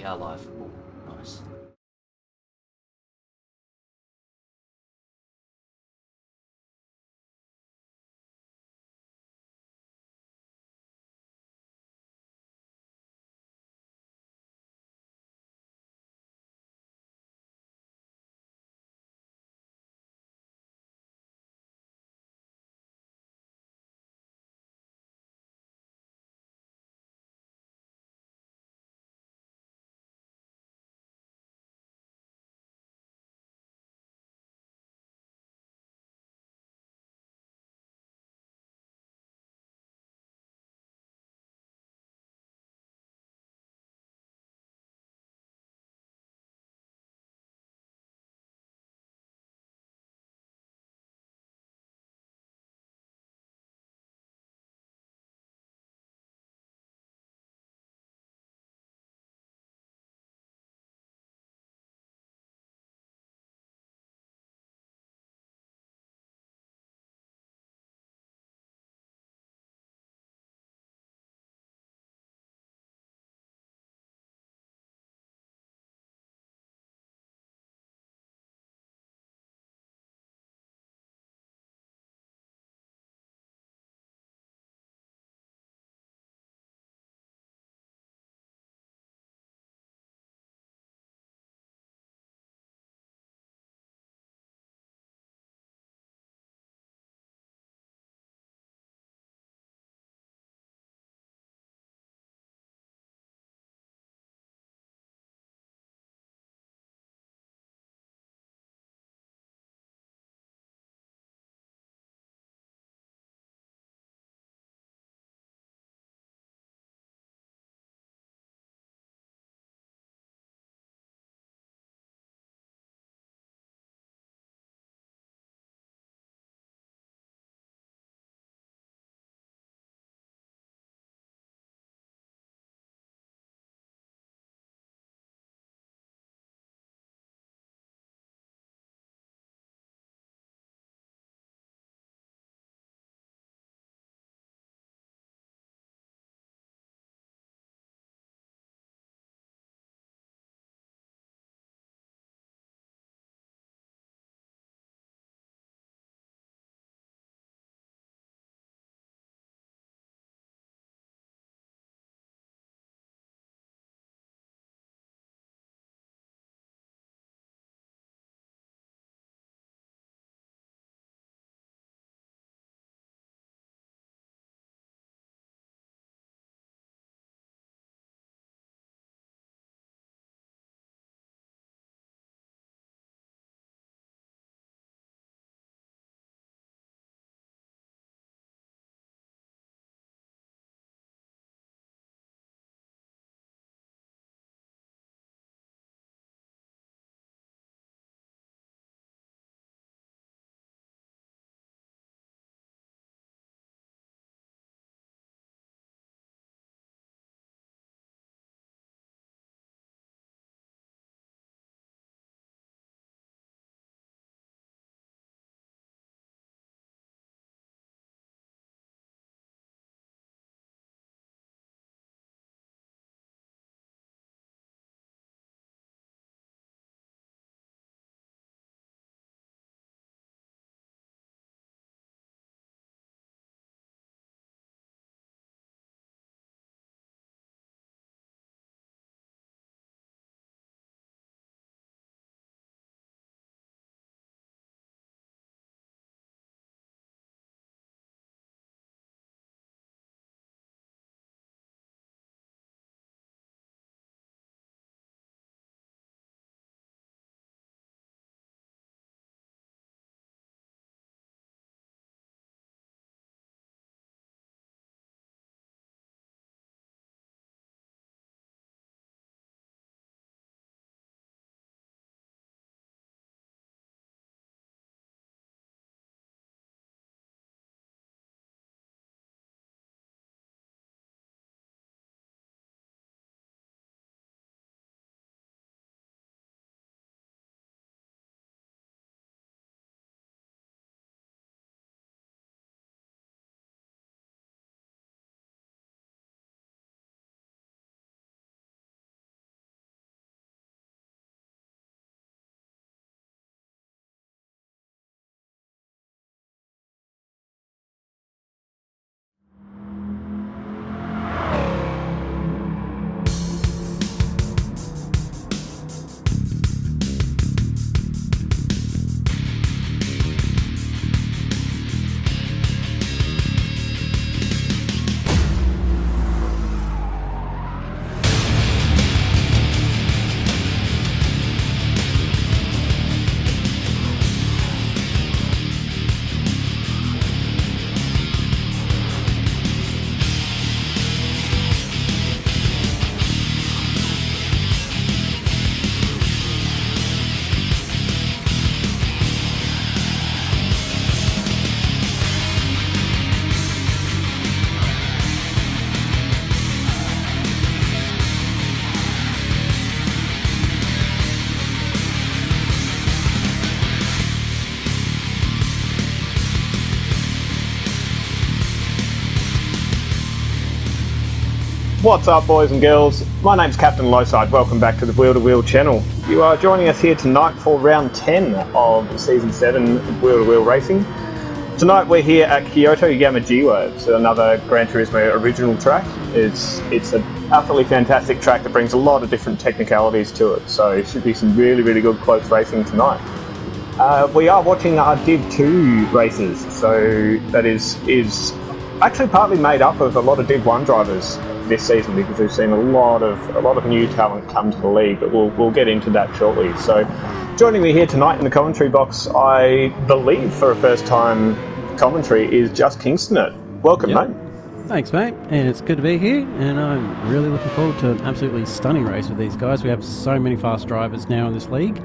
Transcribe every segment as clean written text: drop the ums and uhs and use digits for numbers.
we are live. Oh, nice. What's up, boys and girls? My name's Captain Lowside. Welcome back to the Wheel-to-Wheel channel. You are joining us here tonight for round 10 of Season 7 of Wheel-to-Wheel Racing. Tonight we're here at Kyoto Yamajiwa. It's another Gran Turismo original track. It's an utterly fantastic track that brings a lot of different technicalities to it, so it should be some really, really good close racing tonight. We are watching our Div 2 races, so that is actually partly made up of a lot of Div 1 drivers this season, because we've seen a lot of new talent come to the league, but we'll get into that shortly. So joining me here tonight in the commentary box, I believe for a first time commentary, is Just Kingston. Welcome, mate. Thanks, mate, and it's good to be here, and I'm really looking forward to an absolutely stunning race with these guys. We have so many fast drivers now in this league.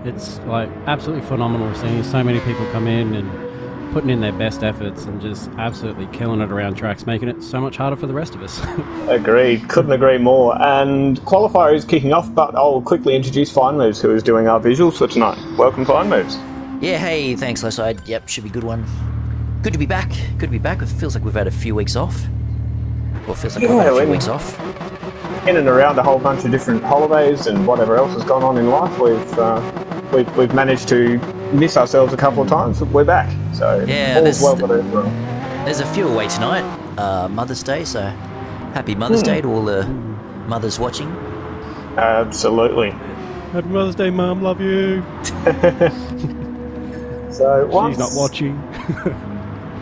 It's like absolutely phenomenal seeing so many people come in and putting in their best efforts and just absolutely killing it around tracks, making it so much harder for the rest of us. Agreed, couldn't agree more. And qualifier is kicking off, but I'll quickly introduce Fine Moves, who is doing our visuals for tonight. Welcome, Fine Moves. Yeah, hey, thanks, Lowside. Yep, should be a good one. Good to be back. Good to be back. It feels like we've had a few weeks off. Well, it feels like we've had a few weeks off. In and around a whole bunch of different holidays and whatever else has gone on in life, we've managed to miss ourselves a couple of times. We're back, so yeah, all's well. There's a few away tonight. Mother's Day, so happy Mother's Day to all the mothers watching. Absolutely. Happy Mother's Day, Mum. Love you. So she's not watching.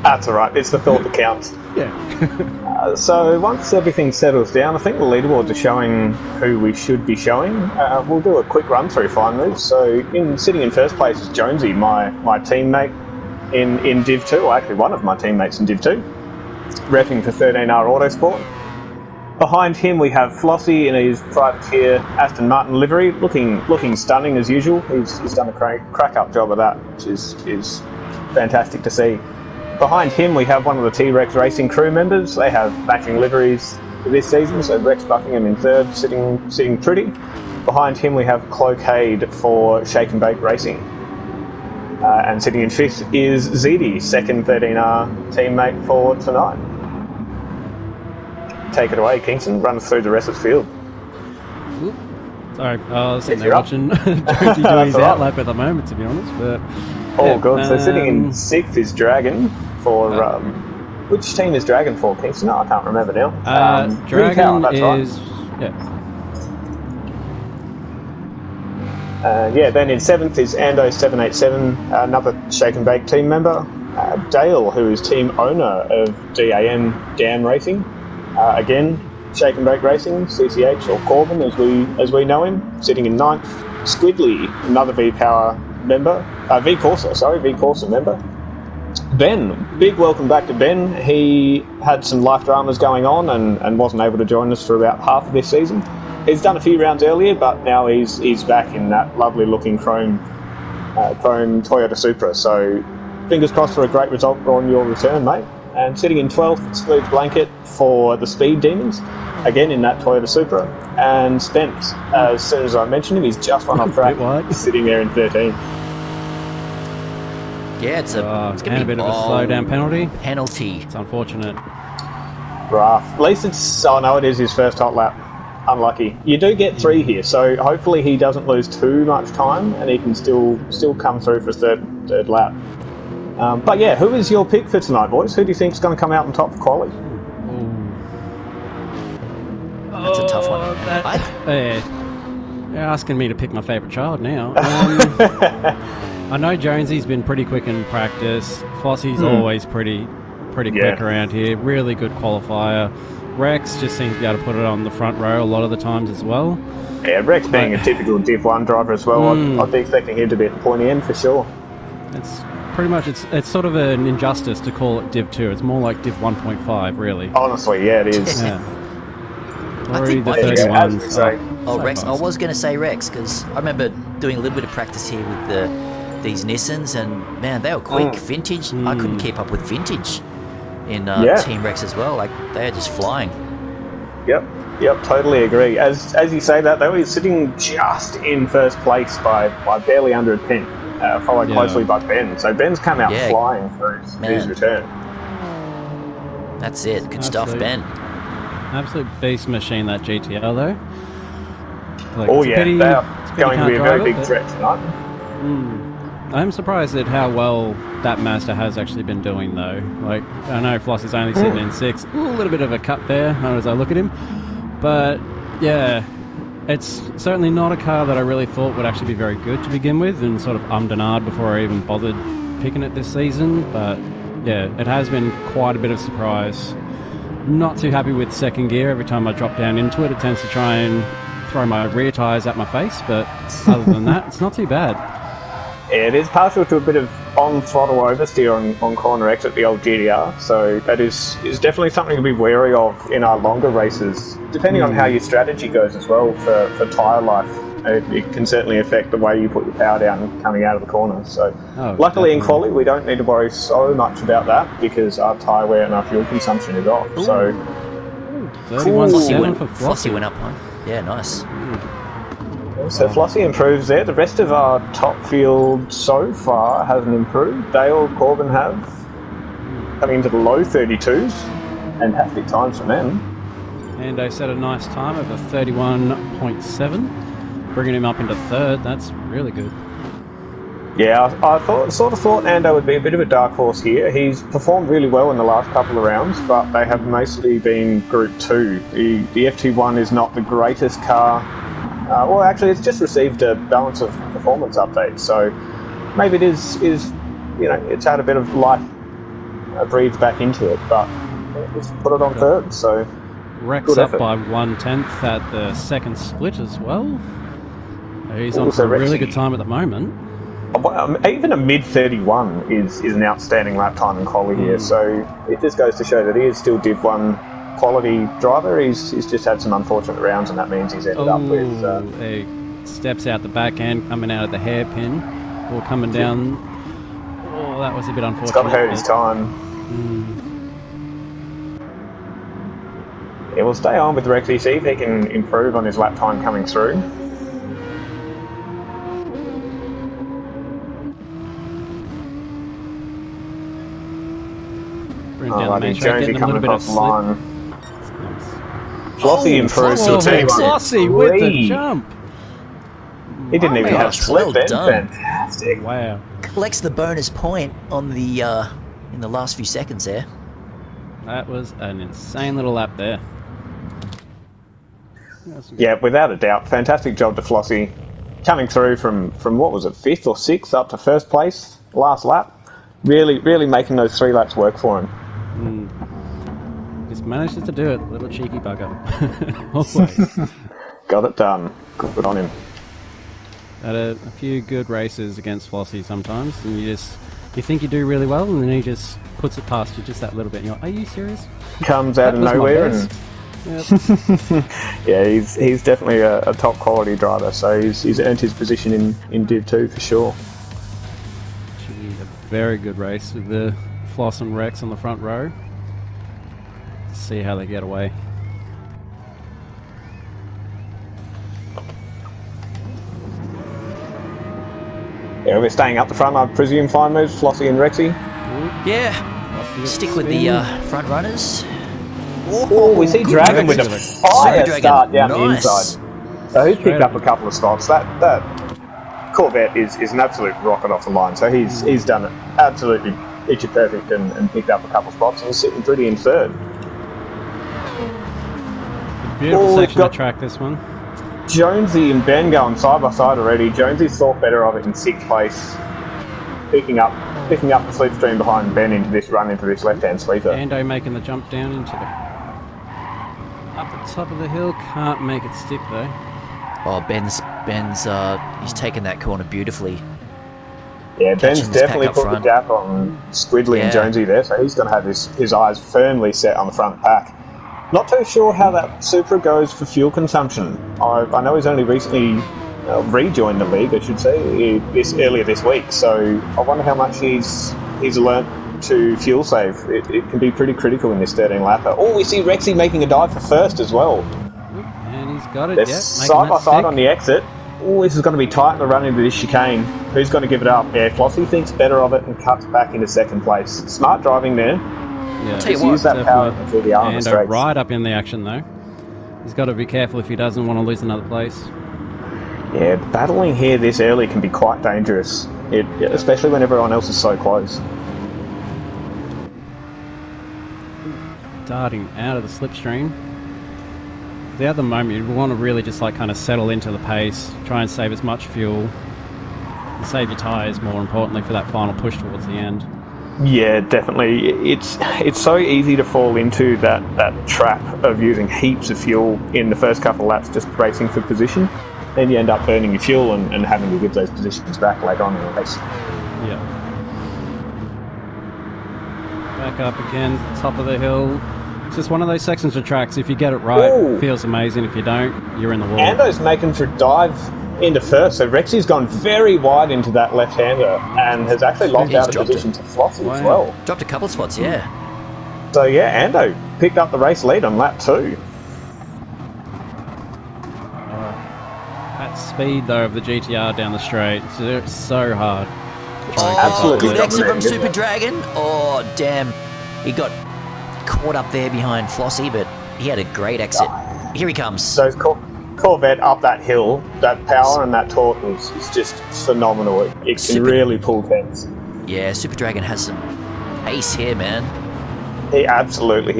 That's all right. It's the thought that counts. Yeah. So once everything settles down, I think the leaderboards are showing who we should be showing. We'll do a quick run through Fine Moves. So sitting in first place is Jonesy, my teammate in Div 2, or actually one of my teammates in Div 2, repping for 13R Autosport. Behind him we have Flossie in his privateer Aston Martin livery, looking stunning as usual. He's done a crack-up job of that, which is fantastic to see. Behind him we have one of the T-Rex Racing crew members. They have matching liveries for this season, so Rex Buckingham in third, sitting pretty. Behind him we have Cloakade for Shake and Bake Racing. And sitting in fifth is Zedi, second 13R teammate for tonight. Take it away, Kingston. Run us through the rest of the field. Ooh. Sorry, I was sitting there watching Jonesy do his outlap at the moment, to be honest. But all good. So sitting in sixth is Dragon for which team is Dragon for, Kingston? No, I can't remember now. Dragon that's is right. Then in seventh is Ando787, another Shake and Bake team member. Dale, who is team owner of DAM Racing. Again, Shake and Bake Racing, CCH, or Corbin as we know him, sitting in ninth. Squidly, another V-Corsa member. Ben, big welcome back to Ben. He had some life dramas going on and wasn't able to join us for about half of this season. He's done a few rounds earlier, but now he's back in that lovely looking chrome Toyota Supra. So fingers crossed for a great result on your return, mate. And sitting in 12th, excludes Blanket for the Speed Demons, again in that Toyota Supra. And Spence, as soon as I mentioned him, he's just run off track, sitting there in 13. Yeah, it's going to be a bit of a slow down penalty. It's unfortunate. Rough. At least it is his first hot lap. Unlucky. You do get 3 here, so hopefully he doesn't lose too much time and he can still come through for third lap. But yeah, who is your pick for tonight, boys? Who do you think is going to come out on top for quali? That's a tough one. You're asking me to pick my favourite child now. I know Jonesy's been pretty quick in practice. Flossie's always pretty quick around here. Really good qualifier. Rex just seems to be able to put it on the front row a lot of the times as well. Yeah, Rex being a typical Div 1 driver as well, I'd be expecting him to be at the pointy end for sure. It's pretty much, it's sort of an injustice to call it Div 2. It's more like Div 1.5, really. Honestly, yeah, it is. Yeah. I think the 31s. Rex. I was going to say Rex because I remember doing a little bit of practice here with these Nissans, and man, they were quick. Vintage, I couldn't keep up with vintage in Team Rex as well. Like they are just flying. Yep, totally agree. As you say that, they were sitting just in first place by barely under a pin, followed closely by Ben. So Ben's come out flying for his return. That's it. Good stuff, Ben. absolute beast machine, that GTL, though. Like, Oh, it's a yeah, pity- they're it's a pity going to can't be a drive very it, big but- threat tonight. I'm surprised at how well that Mazda has actually been doing, though. Like, I know Floss is only sitting in 6th. A little bit of a cut there as I look at him. But, yeah, it's certainly not a car that I really thought would actually be very good to begin with, and sort of ummed before I even bothered picking it this season. But, yeah, it has been quite a bit of surprise. Not too happy with second gear. Every time I drop down into it, it tends to try and throw my rear tyres at my face. But other than that, it's not too bad. Yeah, it is partial to a bit of on-throttle oversteer on corner exit, the old GDR, so that is definitely something to be wary of in our longer races, depending on how your strategy goes as well for tyre life. It can certainly affect the way you put your power down coming out of the corner. So, luckily in quali, we don't need to worry so much about that because our tyre wear and our fuel consumption is off. Ooh. So, 31.7 for Flossie went up one. Yeah, nice. So Flossie improves there. The rest of our top field so far hasn't improved. Dale, Corbin have coming into the low 32s. Fantastic times from them. And they set a nice time of a 31.7, bringing him up into 3rd. That's really good. Yeah, I thought Ando would be a bit of a dark horse here. He's performed really well in the last couple of rounds, but they have mostly been Group 2. The FT1 is not the greatest car. Well, actually, it's just received a balance of performance update, so maybe it is it's had a bit of life breathed back into it, but just put it on 3rd. So Rex up by 1/10 at the second split as well. He's on for a really good time at the moment. Even a mid 31 is an outstanding lap time in quali here, so it just goes to show that he is still Div 1 quality driver. He's just had some unfortunate rounds, and that means he's ended up with he steps out the back end, coming out of the hairpin, or coming down. Oh, that was a bit unfortunate. It's got to hurt his time. Yeah, we'll stay on with Rexy, see if he can improve on his lap time coming through. I think Jonesy coming across the line. Flossie improves to 31. Flossie with the jump. He didn't even have a slip then. Fantastic. Wow. Collects the bonus point on the in the last few seconds there. That was an insane little lap there. Yeah, without a doubt. Fantastic job to Flossie. Coming through from what was it, 5th or 6th up to 1st place last lap. Really making those 3 laps work for him. Just manages to do it, little cheeky bugger. Always. Got it done. Good on him. Had a few good races against Flossie sometimes, and you think you do really well, and then he just puts it past you just that little bit. And you're like, are you serious? Comes out of nowhere and yeah, he's definitely a top quality driver, so he's earned his position in Div 2 for sure. Should be a very good race with the Floss and Rex on the front row. Let's see how they get away. Yeah, we're staying up the front, I presume. Fine moves, Flossie and Rexy. Yeah, stick with the front runners. Oh, we see Dragon with a fire start down the Nice. inside. So he's picked up a couple of spots. That Corvette is an absolute rocket off the line. So he's done it absolutely picture perfect and picked up a couple of spots and is sitting pretty in 3rd. Beautiful section of track, this one. Jonesy and Ben going side by side already. Jonesy's thought better of it in 6th place, picking up the slipstream behind Ben into this run into this left-hand sweeper. Ando making the jump down into up the top of the hill. Can't make it stick though. Oh, Ben's he's taken that corner beautifully. Yeah, Ben's Catching this definitely pack up put the front. gap on Squidley and Jonesy there, so he's going to have his eyes firmly set on the front pack. Not too sure how that Supra goes for fuel consumption. I know he's only recently rejoined the league, I should say, earlier this week, so I wonder how much he's learnt to fuel save. It can be pretty critical in this 13 lapper. Oh, we see Rexy making a dive for 1st as well. And he's got it, They're yep. side by side on the exit. Oh, this is going to be tight in the run into this chicane. Who's going to give it up? Yeah, Flossie thinks better of it and cuts back into 2nd place. Smart driving there. Yeah, I'll tell you Just use what. that power in the GDR on the And straights. right up in the action though. He's got to be careful if he doesn't want to lose another place. Yeah, battling here this early can be quite dangerous, especially when everyone else is so close. Darting out of the slipstream. The other moment you want to really just like kind of settle into the pace, try and save as much fuel, and save your tyres more importantly for that final push towards the end. Yeah, definitely. It's so easy to fall into that trap of using heaps of fuel in the first couple of laps just racing for position. Then you end up burning your fuel and having to give those positions back later on in the race. Yeah. Back up again, top of the hill. It's just one of those sections of tracks. If you get it right, it feels amazing. If you don't, you're in the wall. Ando's making for a dive into first, so Rexy's gone very wide into that left-hander and has actually lost out of position to Flossie as well. Dropped a couple of spots, yeah. So yeah, Ando picked up the race lead on lap 2. That speed though of the GTR down the straight, it's so hard. Absolutely. Good exit from Super Dragon. Oh, damn. He got caught up there behind Flossie, but he had a great exit. Here he comes. So Corvette up that hill, that power and that torque is just phenomenal. It can really pull things. Yeah, Super Dragon has some pace here, man. He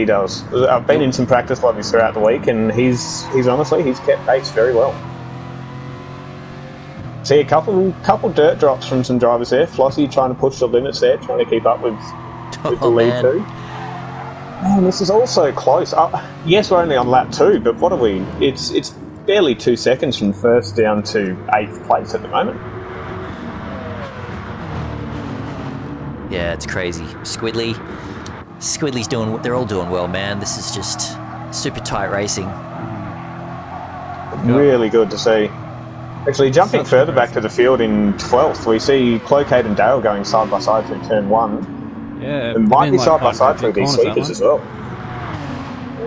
does. I've been in some practice lobbies throughout the week, and he's kept pace very well. See a couple dirt drops from some drivers there. Flossie trying to push the limits there, trying to keep up with the lead too. Man, this is also close. Yes, we're only on lap 2, but what are we? It's barely 2 seconds from first down to 8th place at the moment. Yeah, it's crazy. Squidly's they're all doing well, man. This is just super tight racing. Really good to see. Actually, jumping further back to the field in 12th, we see Cloquet and Dale going side by side through turn 1. Yeah, and might be side by side through these sweepers as well.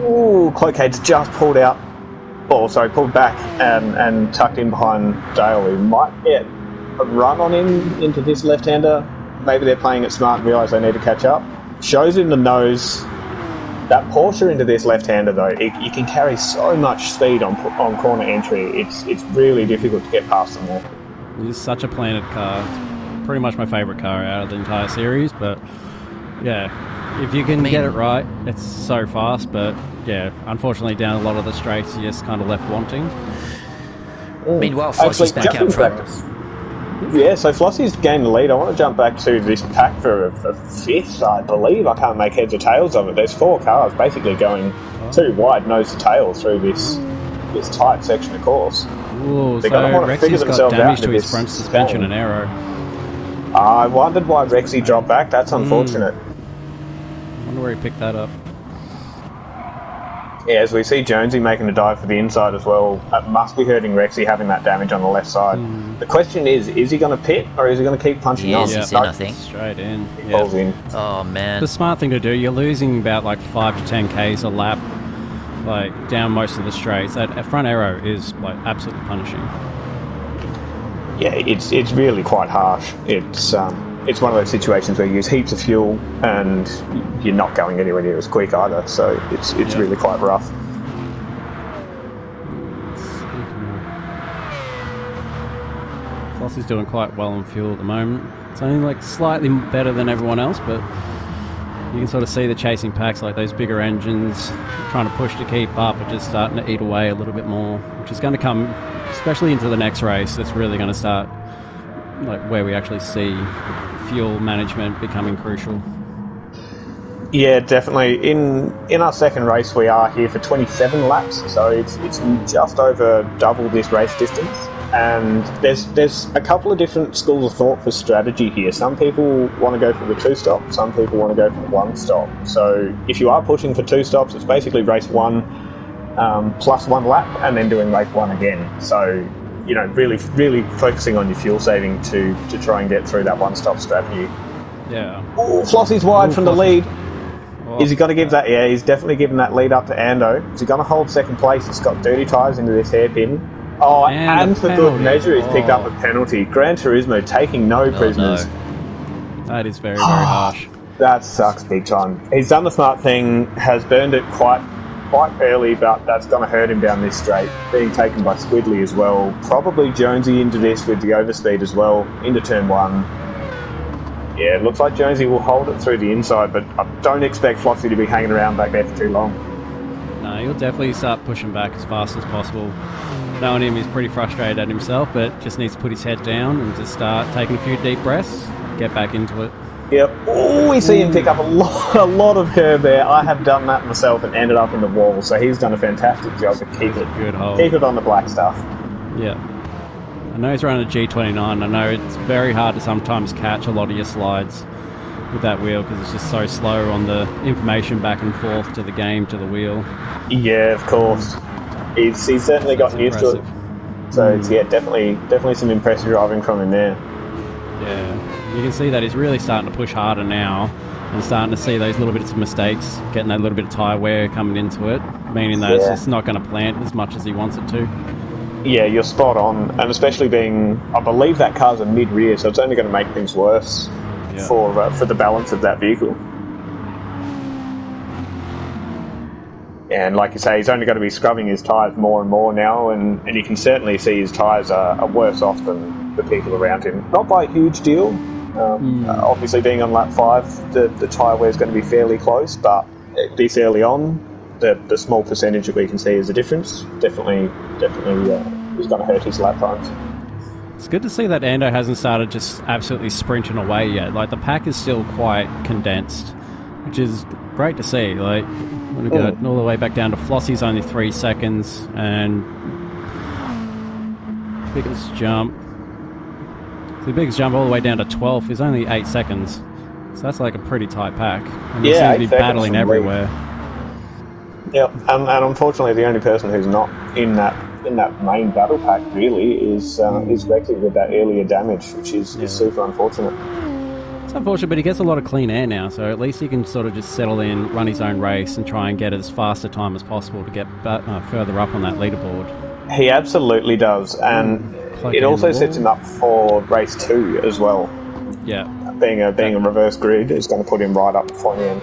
Ooh, Cloquet's just pulled back and tucked in behind Dale. We might get a run on him into this left-hander. Maybe they're playing it smart and realise they need to catch up. Shows in the nose. That Porsche into this left-hander though, you can carry so much speed on corner entry. It's really difficult to get past them all. It's such a planted car. It's pretty much my favourite car out of the entire series, but yeah, if you can get it right, it's so fast, but yeah, unfortunately down a lot of the straights you're just kind of left wanting. Meanwhile, Flossie's back out front. Yeah, so Flossie's gained the lead. I want to jump back to this pack for 5th, I believe. I can't make heads or tails of it. There's 4 cars basically going 2 wide nose to tail through this tight section of course. Ooh, so Rexy's got damage to his front suspension and aero. I wondered why Rexy dropped back. That's unfortunate. I wonder where he picked that up. Yeah, as we see Jonesy making a dive for the inside as well, it must be hurting Rexy having that damage on the left side. The question is he going to pit or is he going to keep punching on? He's in, I think. Straight in. He pulls in. Oh, man. The smart thing to do, you're losing about like 5 to 10 Ks a lap, like down most of the straights. That front aero is like absolutely punishing. Yeah, it's really quite harsh. It's one of those situations where you use heaps of fuel and you're not going anywhere near as quick either, so it's really quite rough. Flossie's doing quite well on fuel at the moment. It's only like slightly better than everyone else, but you can sort of see the chasing packs, like those bigger engines trying to push to keep up, are just starting to eat away a little bit more, which is going to come, especially into the next race. That's really going to start like where we actually see fuel management becoming crucial. Yeah, definitely. In our second race, we are here for 27 laps, so it's just over double this race distance. And there's a couple of different schools of thought for strategy here. Some people want to go for the 2-stop, some people want to go for the 1-stop. So if you are pushing for 2 stops, it's basically race 1 plus 1 lap, and then doing race 1 again. So really focusing on your fuel saving to try and get through that 1-stop strategy. Yeah. Ooh, Flossie's wide from the lead. Oh, Is he going to give that? Yeah, he's definitely giving that lead up to Ando. Is he going to hold second place? He's got dirty tyres into this hairpin. Oh, and for good measure, he's picked up a penalty. Gran Turismo taking no prisoners. No. That is very, very harsh. That sucks big time. He's done the smart thing, has burned it quite early, but that's going to hurt him down this straight. Being taken by Squidley as well. Probably Jonesy into this with the overspeed as well, into turn 1. Yeah, it looks like Jonesy will hold it through the inside, but I don't expect Flossie to be hanging around back there for too long. No, he'll definitely start pushing back as fast as possible. Knowing him, he's pretty frustrated at himself, but just needs to put his head down and just start taking a few deep breaths, get back into it. Yep. Oh, we see him pick up a lot of curb there. I have done that myself and ended up in the wall, so he's done a fantastic job to keep it on the black stuff. Yeah. I know he's running a G29. I know it's very hard to sometimes catch a lot of your slides with that wheel because it's just so slow on the information back and forth to the game, to the wheel. Yeah, of course. He's certainly gotten used to it. So, it's, yeah, definitely some impressive driving from him there. Yeah. You can see that he's really starting to push harder now and starting to see those little bits of mistakes, getting that little bit of tyre wear coming into it, meaning that it's just not going to plant as much as he wants it to. Yeah, you're spot on, and especially being, I believe that car's a mid-rear, so it's only going to make things worse for the balance of that vehicle. And like you say, he's only going to be scrubbing his tyres more and more now, and you can certainly see his tyres are worse off than the people around him. Not by a huge deal. Obviously, being on lap 5, the tyre wear is going to be fairly close, but this early on, the small percentage that we can see is a difference. Definitely is going to hurt his lap times. It's good to see that Ando hasn't started just absolutely sprinting away yet. Like, the pack is still quite condensed, which is great to see. Like, I'm going to go all the way back down to Flossie's only 3 seconds, and biggest jump. The biggest jump all the way down to 12th is only 8 seconds. So that's like a pretty tight pack. And he seems to be battling everywhere. Yep, and unfortunately the only person who's not in that main battle pack really is Rexy with that earlier damage, which is super unfortunate. It's unfortunate, but he gets a lot of clean air now, so at least he can sort of just settle in, run his own race, and try and get as fast a time as possible to get further up on that leaderboard. He absolutely does, and it also sets him up for race 2 as well. Yeah. Being a reverse grid is going to put him right up before the end.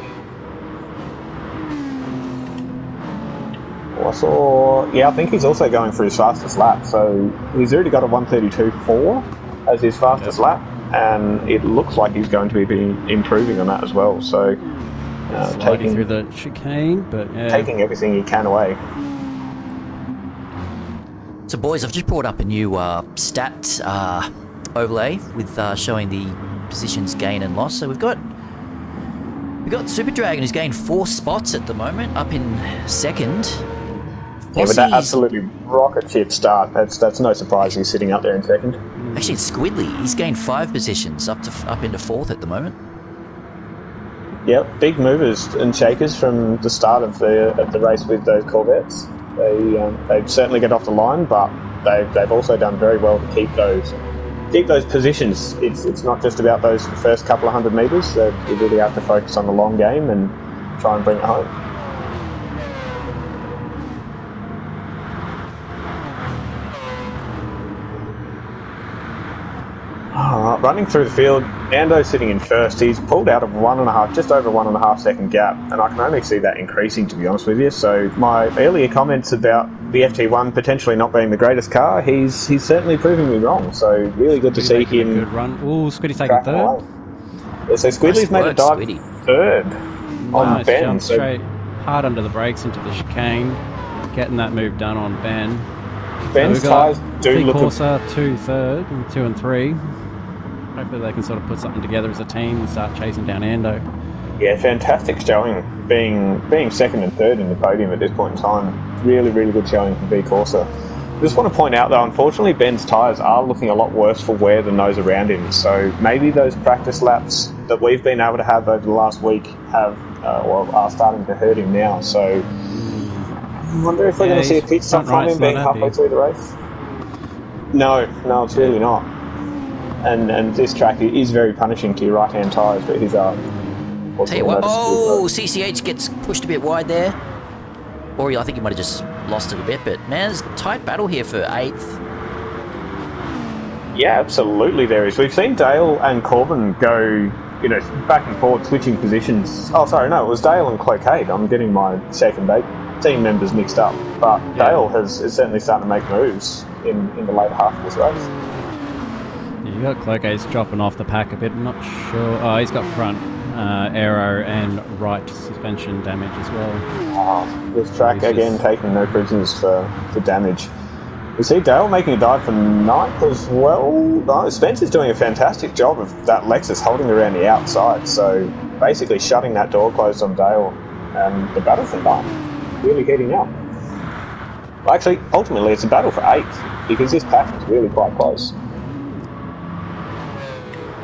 I think he's also going for his fastest lap, so he's already got a 1:32.4 as his fastest lap, and it looks like he's going to be improving on that as well. So taking through the chicane, but taking everything he can away. So, boys, I've just brought up a new stat overlay with showing the positions gain and loss. So we've got Super Dragon, who's gained 4 spots at the moment, up in second. Yeah, with that absolutely rocket ship start, that's no surprise he's sitting up there in second. Actually, it's Squidley. He's gained 5 positions up into 4th at the moment. Yep, big movers and shakers from the start of the race with those Corvettes. They certainly get off the line, but they've also done very well to keep those positions. It's not just about those first couple of 100 metres. You really have to focus on the long game and try and bring it home. Alright, running through the field, Ando's sitting in first. He's pulled out of just over 1.5 second gap, and I can only see that increasing, to be honest with you. So my earlier comments about the FT1 potentially not being the greatest car, he's certainly proving me wrong. So really good to see him. Good run. Ooh, Squiddy's taking third. Yeah, so Squiddy's made a dive third on Ben. Jump straight hard under the brakes into the chicane, getting that move done on Ben. Ben's tyres do look... Corsa 2 third, 2 and 3. Hopefully they can sort of put something together as a team and start chasing down Ando. Yeah, fantastic showing. Being second and third in the podium at this point in time. Really, really good showing from B Corsa. I just want to point out, though, unfortunately, Ben's tyres are looking a lot worse for wear than those around him. So maybe those practice laps that we've been able to have over the last week are starting to hurt him now. So I wonder if we're going to see a pit stop from him being halfway through the race. No, it's really not. And this track is very punishing to your right-hand tyres, but his are. Tell you what, CCH gets pushed a bit wide there. Or I think he might have just lost it a bit, but man, there's a tight battle here for 8th. Yeah, absolutely there is. We've seen Dale and Corbin go back and forth, switching positions. Oh, sorry, no, it was Dale and Cloquet. I'm getting my shake and bake team members mixed up. But Dale is certainly starting to make moves in the later half of this race. Yeah, you got Cloquet's dropping off the pack a bit. I'm not sure. Oh, he's got front aero and right suspension damage as well. Oh, this track again taking no prisoners for damage. We see Dale making a dive for 9th as well. No, Spencer's doing a fantastic job of that Lexus holding around the outside, so basically shutting that door closed on Dale, and the battle for 9th really heating up. Well, actually, ultimately it's a battle for 8th, because this pack is really quite close.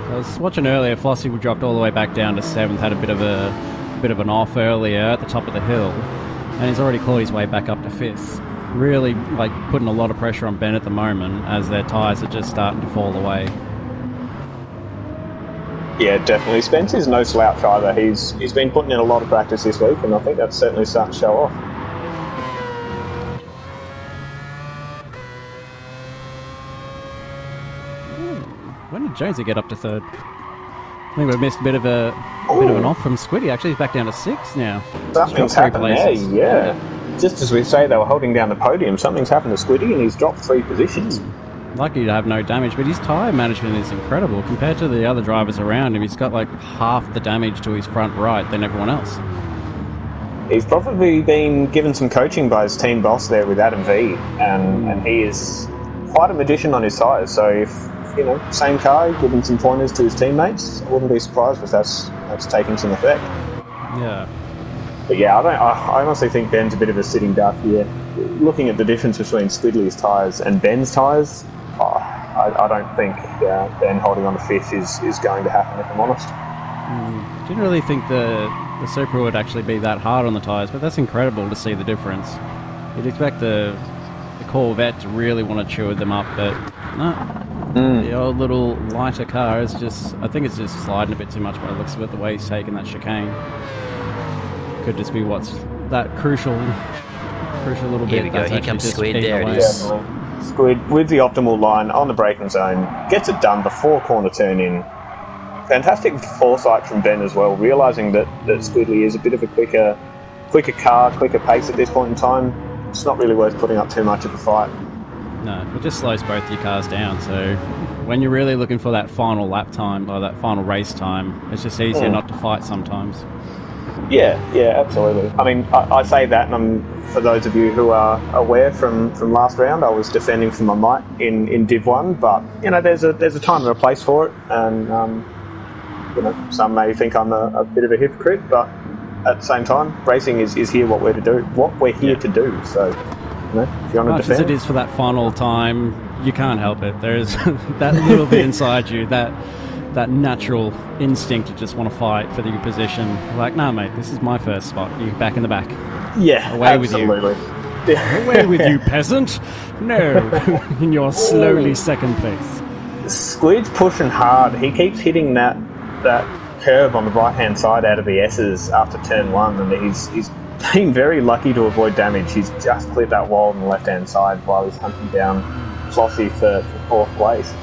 I was watching earlier, Flossie dropped all the way back down to 7th, had a bit of an off earlier at the top of the hill, and he's already clawed his way back up to 5th. Really putting a lot of pressure on Ben at the moment as their tyres are just starting to fall away. Yeah, definitely. Spencer's no slouch either. He's been putting in a lot of practice this week, and I think that's certainly starting to show off. When did Jonesy get up to 3rd? I think we've missed a bit of an off from Squiddy. Actually, he's back down to 6th now. Something's happened there, yeah. Just as we say they were holding down the podium, something's happened to Squiddy and he's dropped 3 positions. Lucky to have no damage, but his tyre management is incredible. Compared to the other drivers around him, he's got half the damage to his front right than everyone else. He's probably been given some coaching by his team boss there with Adam V, and he is quite a magician on his tyres, so if same car, giving some pointers to his teammates, I wouldn't be surprised if that's taking some effect. Yeah. But yeah, I honestly think Ben's a bit of a sitting duck here. Looking at the difference between Squidley's tyres and Ben's tyres, I don't think Ben holding on to 5th is going to happen, if I'm honest. Didn't really think the Supra would actually be that hard on the tyres, but that's incredible to see the difference. You'd expect the Corvette to really want to chew them up, but no. The old little lighter car is I think it's just sliding a bit too much by the looks of it, the way he's taking that chicane. Could just be what's that crucial little bit. Here we go, here comes Squid, there it is. Squid with the optimal line on the braking zone, gets it done before corner turn in. Fantastic foresight from Ben as well, realising that Squidley is a bit of a quicker car, quicker pace at this point in time. It's not really worth putting up too much of a fight. No, it just slows both your cars down, so when you're really looking for that final lap time, or that final race time, it's just easier not to fight sometimes. Yeah, absolutely. I mean, I say that, and for those of you who are aware from last round, I was defending for my might in Div 1, but, there's a time and a place for it, and, some may think I'm a bit of a hypocrite, but at the same time, racing is here what we're to do, so, if you want to defend... Much as it is for that final time, you can't help it. There's that little bit inside you, that natural instinct to just want to fight for your position. Like, nah, mate, this is my first spot. You back in the back. Yeah, away absolutely. With you. Away with you, peasant. No, in your slowly second place. Squid's pushing hard. He keeps hitting that curve on the right-hand side out of the S's after turn 1, and he's been very lucky to avoid damage. He's just cleared that wall on the left-hand side while he's hunting down Flossie for 4th place.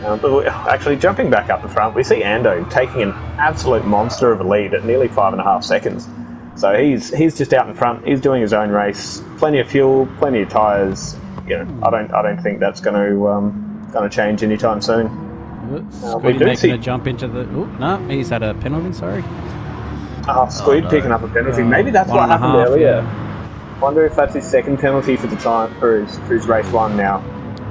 But actually, jumping back up the front, we see Ando taking an absolute monster of a lead at nearly 5.5 seconds. So he's just out in front. He's doing his own race. Plenty of fuel, plenty of tyres. I don't think that's going to change anytime soon. Squid making a jump into the... Oh, no, he's had a penalty, sorry. Squid picking up a penalty. Maybe that's what happened earlier. Yeah. Wonder if that's his second penalty for the time for his race 1 now.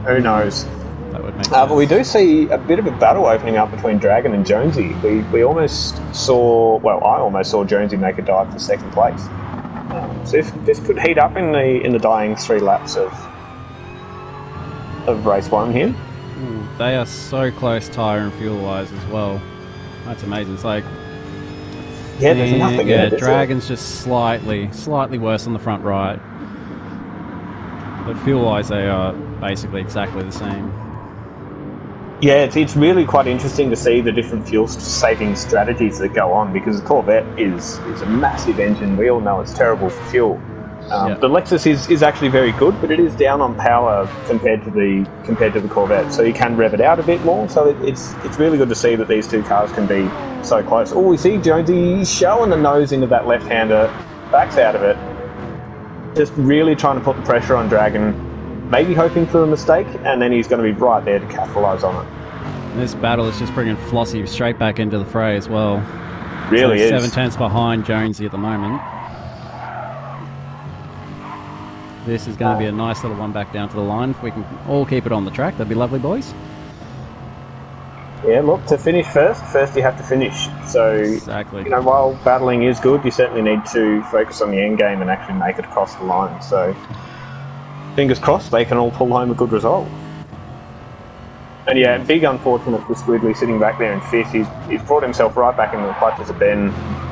Who knows? That would make sense. But we do see a bit of a battle opening up between Dragon and Jonesy. I almost saw Jonesy make a dive for 2nd place. So if this could heat up in the dying 3 laps of race 1 here. They are so close tyre and fuel wise as well. That's amazing. It's there's nothing. Dragon's just slightly worse on the front right, but fuel wise they are basically exactly the same. Yeah, it's really quite interesting to see the different fuel-saving strategies that go on, because the Corvette is a massive engine. We all know it's terrible for fuel. The Lexus is actually very good, but it is down on power compared to the Corvette. So you can rev it out a bit more. So it's really good to see that these two cars can be so close. Oh, we see Jonesy showing the nose into that left-hander, backs out of it, just really trying to put the pressure on Dragon, maybe hoping for a mistake, and then he's going to be right there to capitalise on it. This battle is just bringing Flossie straight back into the fray as well. Really is. 7/10 behind Jonesy at the moment. This is going to be a nice little one back down to the line. If we can all keep it on the track, that'd be lovely, boys. Yeah, look, to finish first you have to finish. So, exactly. You know, while battling is good, you certainly need to focus on the end game and actually make it across the line. So, fingers crossed they can all pull home a good result. And yeah, big unfortunate for Squidly sitting back there in fifth. He's brought himself right back into the clutches of Ben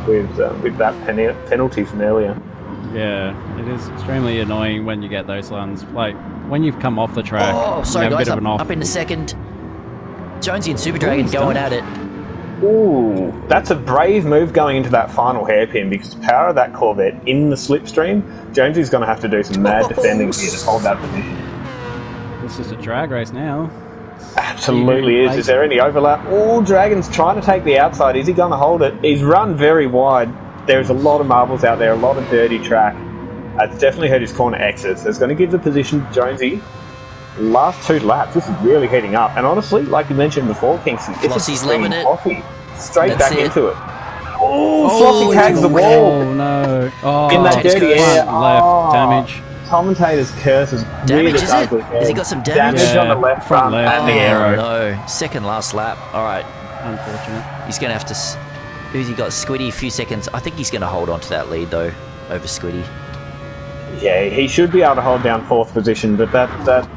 with that penalty from earlier. Yeah, it is extremely annoying when you get those ones. Like, when you've come off the track, oh, sorry you have guys, a bit of an off. up in the second. Jonesy and Super Dragon going at it. Ooh, that's a brave move going into that final hairpin, because the power of that Corvette in the slipstream, Jonesy's going to have to do some mad defending here to hold that position. It's just a drag race now. Absolutely is. Is there any overlap? Oh, Dragon's trying to take the outside. Is he going to hold it? He's run very wide. There's a lot of marbles out there, a lot of dirty track. It's definitely hurt his corner exits. It's going to give the position to Jonesy. Last 2 laps, this is really heating up. And honestly, like you mentioned before, Kingston, Flossie's loving it. Straight That's back it. into it. Oh, Flossie tags the wall. Oh, no. Oh, in that dirty air. Left damage. Commentator's curse is Damage, weird. is it? Has he got some damage? Damage on the left front left. and the arrow. No, second last lap. All right, Unfortunate. he's going to have to... Who's he got? Squiddy, a few seconds. I think he's going to hold on to that lead, though, over Squiddy. Yeah, he should be able to hold down 4th position, but that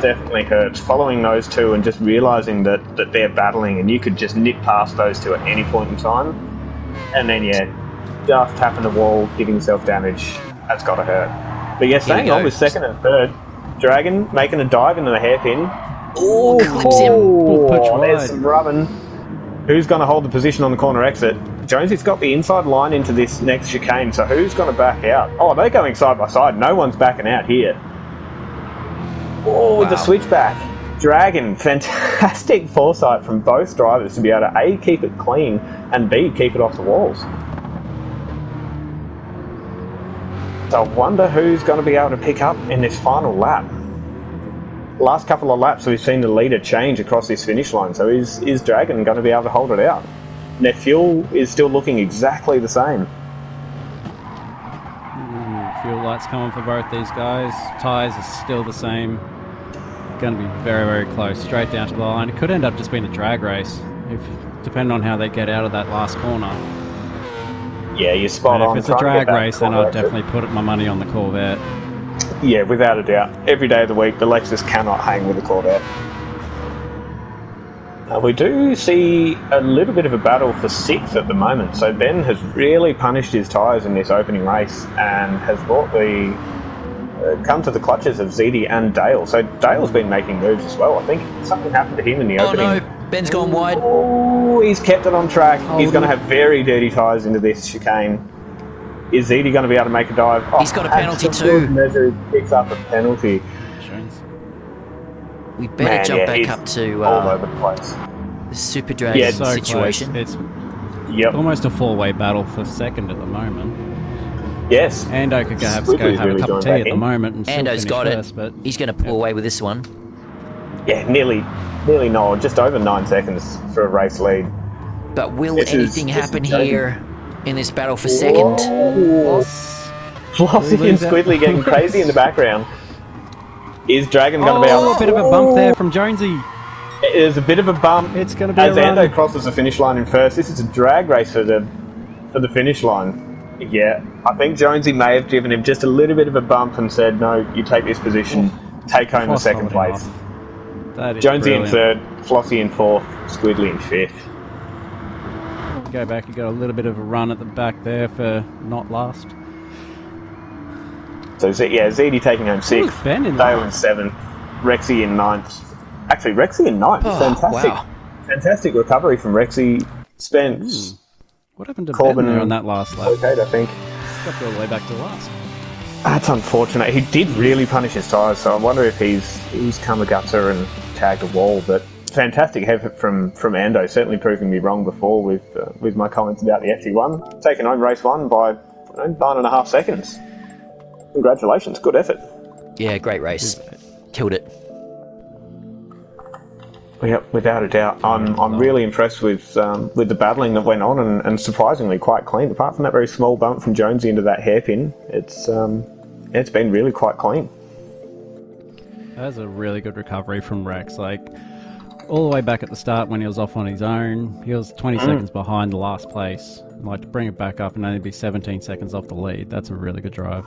definitely hurts. Following those two and just realising that they're battling and you could just nip past those two at any point in time. And then, yeah, just tapping the wall, giving yourself damage. That's got to hurt. But yeah, staying on with 2nd and 3rd. Dragon making a dive into the hairpin. Oh, clips him. Oh, there's some rubbing. Who's going to hold the position on the corner exit? Jonesy's got the inside line into this next chicane, so who's going to back out? Oh, they're going side by side. No one's backing out here. Oh, with the switchback. Dragon, fantastic foresight from both drivers to be able to A, keep it clean, and B, keep it off the walls. So I wonder who's going to be able to pick up in this final lap. Last couple of laps, we've seen the leader change across this finish line, so is Dragon going to be able to hold it out? Their fuel is still looking exactly the same. Fuel lights coming for both these guys. Tyres are still the same. Going to be very, very close, straight down to the line. It could end up just being a drag race, depending on how they get out of that last corner. Yeah, you're spot on. If it's a drag race, then I'd definitely put my money on the Corvette. Yeah, without a doubt. Every day of the week, the Lexus cannot hang with the Corvette. We do see a little bit of a battle for 6th at the moment. So Ben has really punished his tyres in this opening race and has brought come to the clutches of ZD and Dale. So Dale's been making moves as well. I think something happened to him in the opening. Oh no, Ben's gone wide. Oh, he's kept it on track. He's going to have very dirty tyres into this chicane. Is ZD going to be able to make a dive? Oh, he's got a penalty too. Measure picks up a penalty. We better jump back up to all over the place. The Super Dragon situation. Close. It's almost a 4-way battle for 2nd at the moment. Yes. Ando could go have a cup of tea at the moment and still Ando's got first, it. But he's going to pull away with this one. Yeah, nearly no, just over 9 seconds for a race lead. But will anything happen here in this battle for 2nd? Flossie and Squidly getting crazy in the background. Is Dragon going to be able to... a bit of a bump there from Jonesy. It is a bit of a bump. It's going to be as a run. Ando crosses the finish line in first. This is a drag race for the finish line. Yeah, I think Jonesy may have given him just a little bit of a bump and said, no, you take this position, take home the 2nd place. Jonesy in 3rd, Flossie in 4th, Squidly in 5th. Go back, you got a little bit of a run at the back there for not last. So yeah, ZD taking home 6th, Dale in 7th, Rexy in 9th. Actually, Rexy in 9th. Fantastic. Wow. Fantastic recovery from Rexy. Spence. What happened to Corbin there on that last lap? Okay, I think. Got all the way back to last. That's unfortunate. He did really punish his tyres, so I wonder if he's come a gutter and tagged a wall. But fantastic effort from Ando, certainly proving me wrong before with my comments about the FT1. Taking home race 1 by 9.5 seconds. Congratulations, good effort. Yeah, great race. Killed it. Yep, without a doubt. I'm really impressed with the battling that went on, and surprisingly quite clean. Apart from that very small bump from Jonesy into that hairpin, it's been really quite clean. That was a really good recovery from Rex. Like, all the way back at the start when he was off on his own, he was 20 seconds behind the last place. Like, to bring it back up and only be 17 seconds off the lead, that's a really good drive.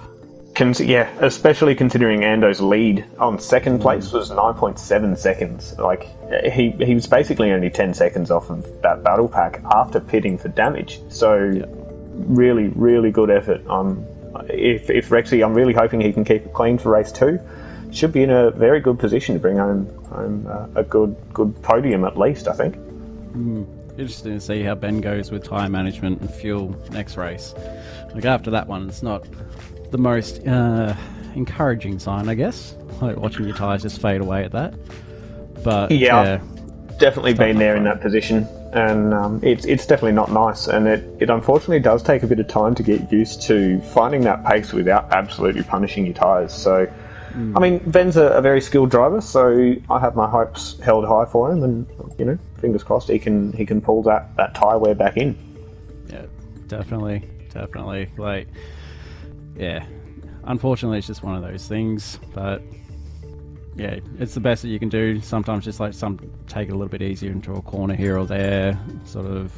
Yeah, especially considering Ando's lead on second place was 9.7 seconds. Like, he was basically only 10 seconds off of that battle pack after pitting for damage. So, really, really good effort. If Rexy, I'm really hoping he can keep it clean for race 2. Should be in a very good position to bring home a good podium at least, I think. Interesting to see how Ben goes with tyre management and fuel next race. Like, after that one, it's not the most encouraging sign, I guess. Like watching your tyres just fade away at that. But yeah, definitely been there in that position, and it's definitely not nice. And it unfortunately does take a bit of time to get used to finding that pace without absolutely punishing your tyres. So, I mean, Ben's a very skilled driver, so I have my hopes held high for him, and fingers crossed he can pull that tyre wear back in. Yeah, definitely. Like, yeah, unfortunately it's just one of those things, but yeah, it's the best that you can do. Sometimes just like take it a little bit easier into a corner here or there, sort of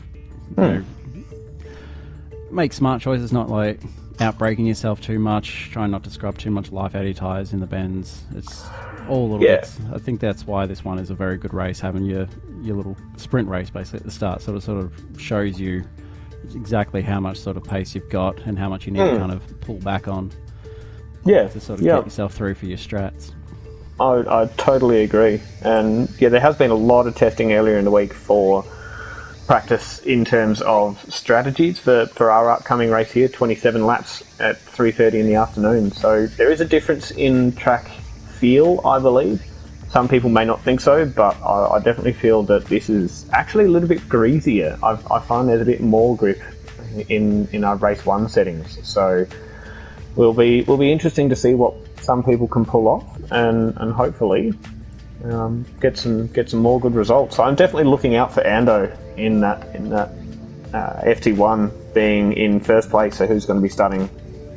make smart choices, not like outbraking yourself too much, trying not to scrub too much life out of your tyres in the bends. It's all little bits. I think that's why this one is a very good race, having your little sprint race basically at the start, sort of shows you exactly how much sort of pace you've got and how much you need to kind of pull back on to sort of get yourself through for your strats. I totally agree. And yeah, there has been a lot of testing earlier in the week for practice in terms of strategies for our upcoming race here, 27 laps at 3:30 in the afternoon. So there is a difference in track feel, I believe. Some people may not think so, but I definitely feel that this is actually a little bit greasier. I find there's a bit more grip in our race 1 settings. So will be interesting to see what some people can pull off, and hopefully get some more good results. I'm definitely looking out for Ando in that FT1 being in first place. So who's going to be starting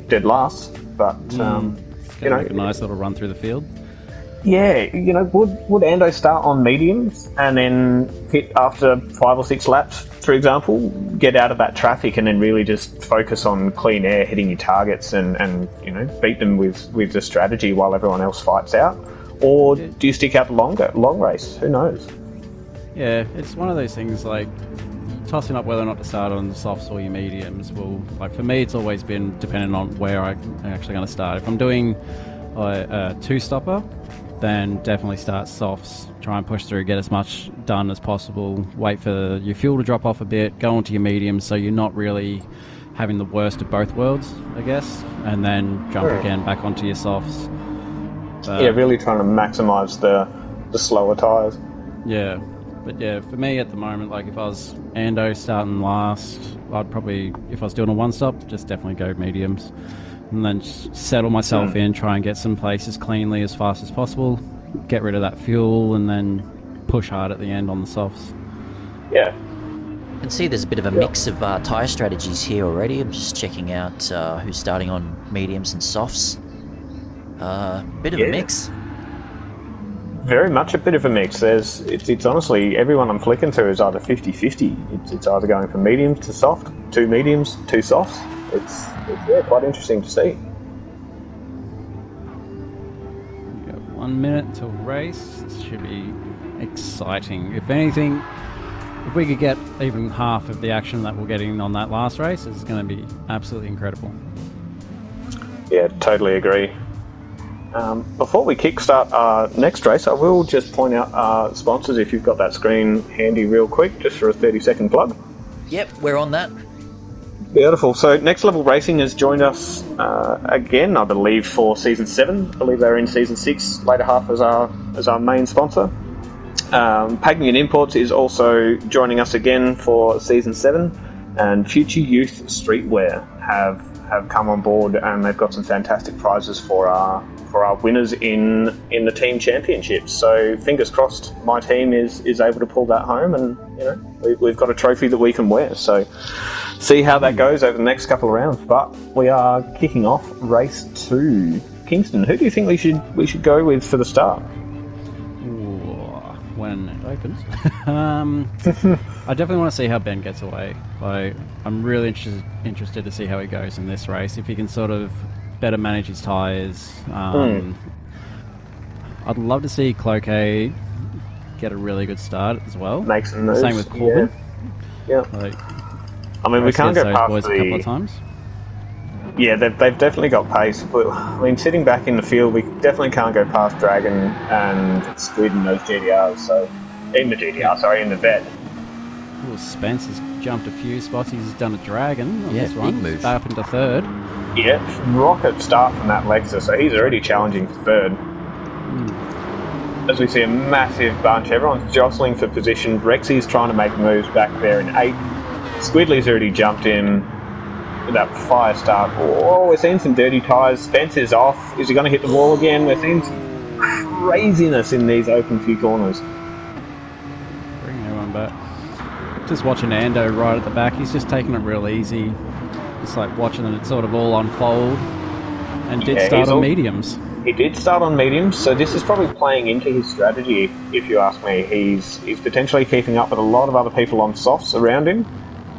dead last? But it's going to make a nice little run through the field. Yeah, would Ando start on mediums and then hit after 5 or 6 laps, for example, get out of that traffic and then really just focus on clean air, hitting your targets and beat them with the strategy while everyone else fights out? Or do you stick out the long race? Who knows? Yeah, it's one of those things like tossing up whether or not to start on the softs or your mediums. Well, like for me, it's always been dependent on where I'm actually going to start. If I'm doing a 2-stopper, then definitely start softs, try and push through, get as much done as possible, wait for your fuel to drop off a bit, go onto your mediums so you're not really having the worst of both worlds, I guess, and then jump again back onto your softs. Really trying to maximise the slower tyres. Yeah, but yeah, for me at the moment, like if I was Ando starting last, I'd probably, if I was doing a 1-stop, just definitely go mediums. And then settle myself in, try and get some places cleanly as fast as possible, get rid of that fuel, and then push hard at the end on the softs. Yeah. I can see there's a bit of a mix of tyre strategies here already. I'm just checking out who's starting on mediums and softs. Bit of a mix. Very much a bit of a mix. It's honestly, everyone I'm flicking to is either 50-50. It's either going from mediums to soft, 2 mediums, 2 softs. It's quite interesting to see. We've got 1 minute till race. This should be exciting. If anything, if we could get even half of the action that we're getting on that last race, it's going to be absolutely incredible. Yeah, totally agree. Before we kickstart our next race, I will just point out our sponsors if you've got that screen handy real quick, just for a 30-second plug. Yep, we're on that. Beautiful. So Next Level Racing has joined us again, I believe, for Season 7. I believe they're in Season 6, later half as our main sponsor. Pagnian Imports is also joining us again for Season 7. And Future Youth Streetwear have come on board, and they've got some fantastic prizes for our winners in the team championships. So fingers crossed, my team is able to pull that home, and we've got a trophy that we can wear. So see how that goes over the next couple of rounds. But we are kicking off race 2. Kingston, who do you think we should go with for the start? When it opens. I definitely want to see how Ben gets away. I'm really interested to see how he goes in this race. If he can sort of better manage his tyres. I'd love to see Cloquet get a really good start as well. Make some moves. Same with Corbin. Yeah. I mean, we can't go past boys a couple of times. Yeah, they've definitely got pace. But I mean, sitting back in the field, we definitely can't go past Dragon and Squid and those GDRs. So in the vet. Well, Spence has jumped a few spots. He's done a Dragon on this big one. move. Back up into third. Yeah, rocket start from that Lexus, so he's already challenging for third. As we see a massive bunch, everyone's jostling for position. Rexy's trying to make moves back there in 8th. Squidley's already jumped in with that fire start. Oh, we're seeing some dirty tyres. Spencer's off. Is he going to hit the wall again? We're seeing some craziness in these open few corners. Bring everyone back. Just watching Ando right at the back. He's just taking it real easy. Just like watching it sort of all unfold. And did start on mediums. He did start on mediums, so this is probably playing into his strategy, if you ask me. He's potentially keeping up with a lot of other people on softs around him,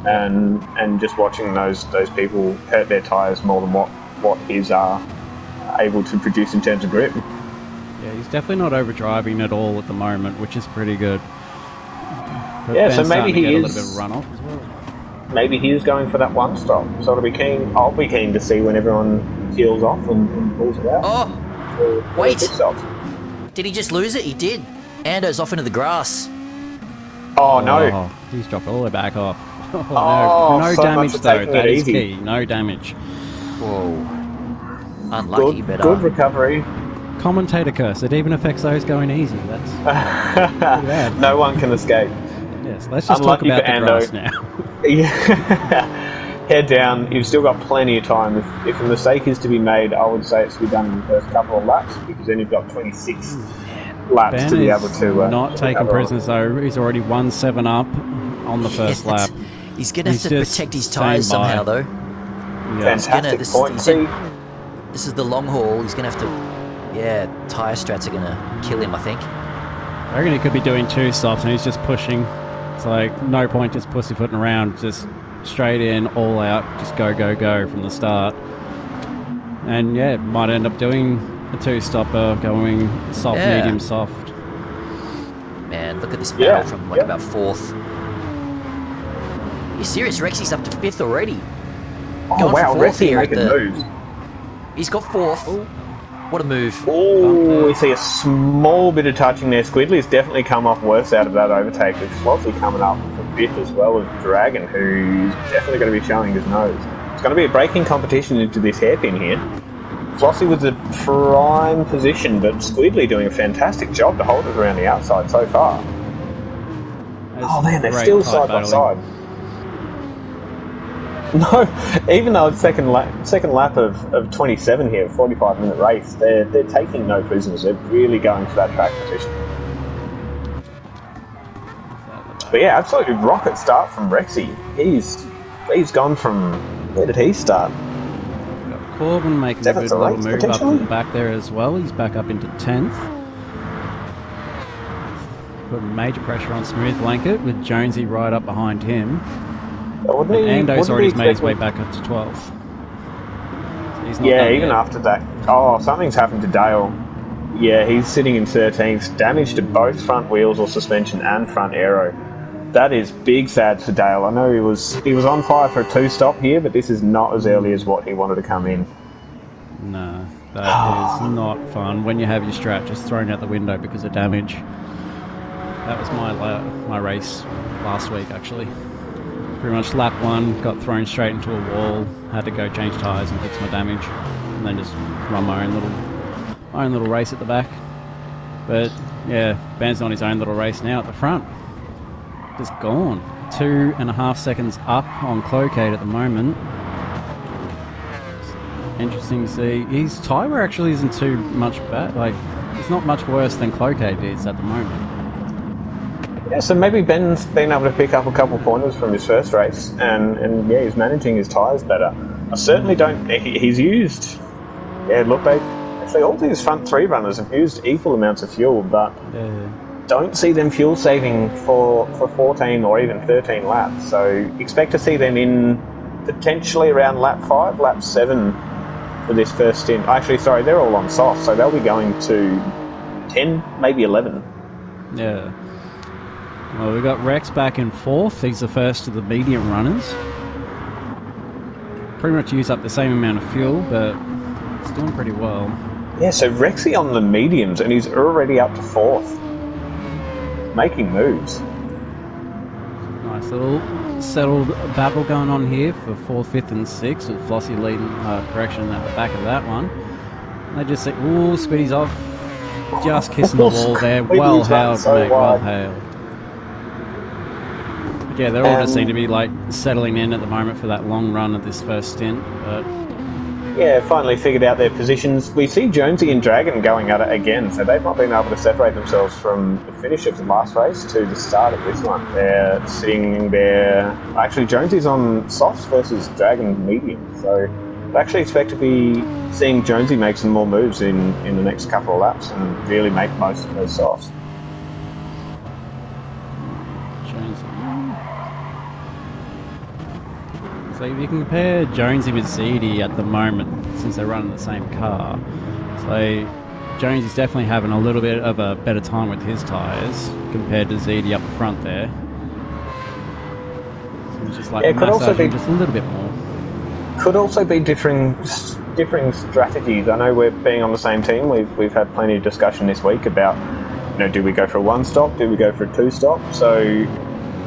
and just watching those people hurt their tyres more than what he's able to produce in terms of grip. Yeah, he's definitely not overdriving at all at the moment, which is pretty good. But Yeah, Ben's so maybe starting to he get is a little bit of runoff as well. Maybe he is going for that one stop. So I'll be keen to see when everyone peels off and pulls it out. Oh, for wait. pit stops. Did he just lose it? He did. Ando's off into the grass. Oh no! Oh, he's dropped all the way back off. Oh, Oh, no so damage much for though. taking That it is easy. key. No damage. Whoa. Unlucky, but Good recovery. Commentator curse. It even affects those going easy. That's pretty bad. No one can escape. Yes. Let's just Unlucky talk about for the Ando. grass now. Yeah. Head down. You've still got plenty of time. If a mistake is to be made, I would say it's to be done in the first couple of laps, because then you've got 26 laps Ben to be is able to not taking recover. prisoners though. He's already 1-7 up on the first lap. He's going to have to just protect his staying tyres somehow, by. though. Yeah. Fantastic this- point. he's See, in- This is the long haul. He's going to have to... Yeah, tyre strats are going to kill him, I think. I reckon he could be doing 2 stops and he's just pushing. It's like no point just pussyfooting around. Just straight in, all out. Just go, go, go from the start. And yeah, might end up doing a 2-stopper, going soft, Yeah. medium, soft. Man, look at this Yeah, battle from yeah. about 4th. You serious? Rexy's up to 5th already. oh Going wow, for 4th Rexy here at making the... moves. He's got 4th. What a move. Oh, we see a small bit of touching there. Squidley's definitely come off worse out of that overtake, with Flossie coming up for 5th, as well as Dragon, who's definitely going to be showing his nose. It's going to be a braking competition into this hairpin here. Flossie was a prime position, but Squidley doing a fantastic job to hold it around the outside so far. Oh man, they're Great still tight side by battling. side. No, even though it's second lap of 27 here, 45-minute race, they're taking no prisoners. They're really going for that track position. But yeah, absolutely rocket start from Rexy. He's gone from, where did he start? Corbin making a Seventh good or little eighth, move up potentially? in the back there as well. He's back up into 10th. Put major pressure on Smooth Blanket with Jonesy right up behind him. Wouldn't he, Ando's wouldn't already he made his expect way him- back up to 12th. So he's not Yeah, done even yet. after that. Oh, something's happened to Dale. Yeah, he's sitting in 13th. Damage to both front wheels or suspension and front aero. That is big sad for Dale. I know he was on fire for a 2-stop here, but this is not as early as what he wanted to come in. No, that is not fun. When you have your strat just thrown out the window because of damage. That was my race last week, actually. Pretty much lap 1, got thrown straight into a wall, had to go change tyres and fix my damage, and then just run my own little race at the back. But yeah, Ben's on his own little race now at the front. Just gone. 2.5 seconds up on Clocade at the moment. Interesting to see. His tyre wear actually isn't too much bad. Like, it's not much worse than Clocade is at the moment. Yeah, so maybe Ben's been able to pick up a couple pointers from his first race, and yeah, he's managing his tyres better. I certainly don't. He's used. Yeah, look, actually all these front 3 runners have used equal amounts of fuel, but don't see them fuel saving for 14 or even 13 laps. So expect to see them in potentially around lap 5, lap 7 for this first stint. Actually, sorry, they're all on soft, so they'll be going to 10, maybe 11. Yeah. Well, we've got Rex back in 4th. He's the first of the medium runners. Pretty much use up the same amount of fuel, but it's doing pretty well. Yeah, so Rexy on the mediums, and he's already up to 4th. Making moves. Nice little settled battle going on here for 4th, 5th and 6th, with Flossie leading correction at the back of that one. They just say, ooh, Speedy's off. Just kissing the wall there. Well hailed, so mate, well hailed. Yeah, they all just seem to be like settling in at the moment for that long run of this first stint. But yeah, finally figured out their positions. We see Jonesy and Dragon going at it again, so they've not been able to separate themselves from the finish of the last race to the start of this one. They're sitting there. Actually, Jonesy's on softs versus Dragon medium, so I actually expect to be seeing Jonesy make some more moves in the next couple of laps and really make most of those softs. So if you compare Jonesy with Zeedy at the moment, since they're running the same car, so Jonesy's definitely having a little bit of a better time with his tyres compared to Zeedy up the front there. So it's just like massaging just a little bit more. Could also be differing strategies. I know we're being on the same team. We've had plenty of discussion this week about, do we go for a 1-stop? Do we go for a 2-stop? So,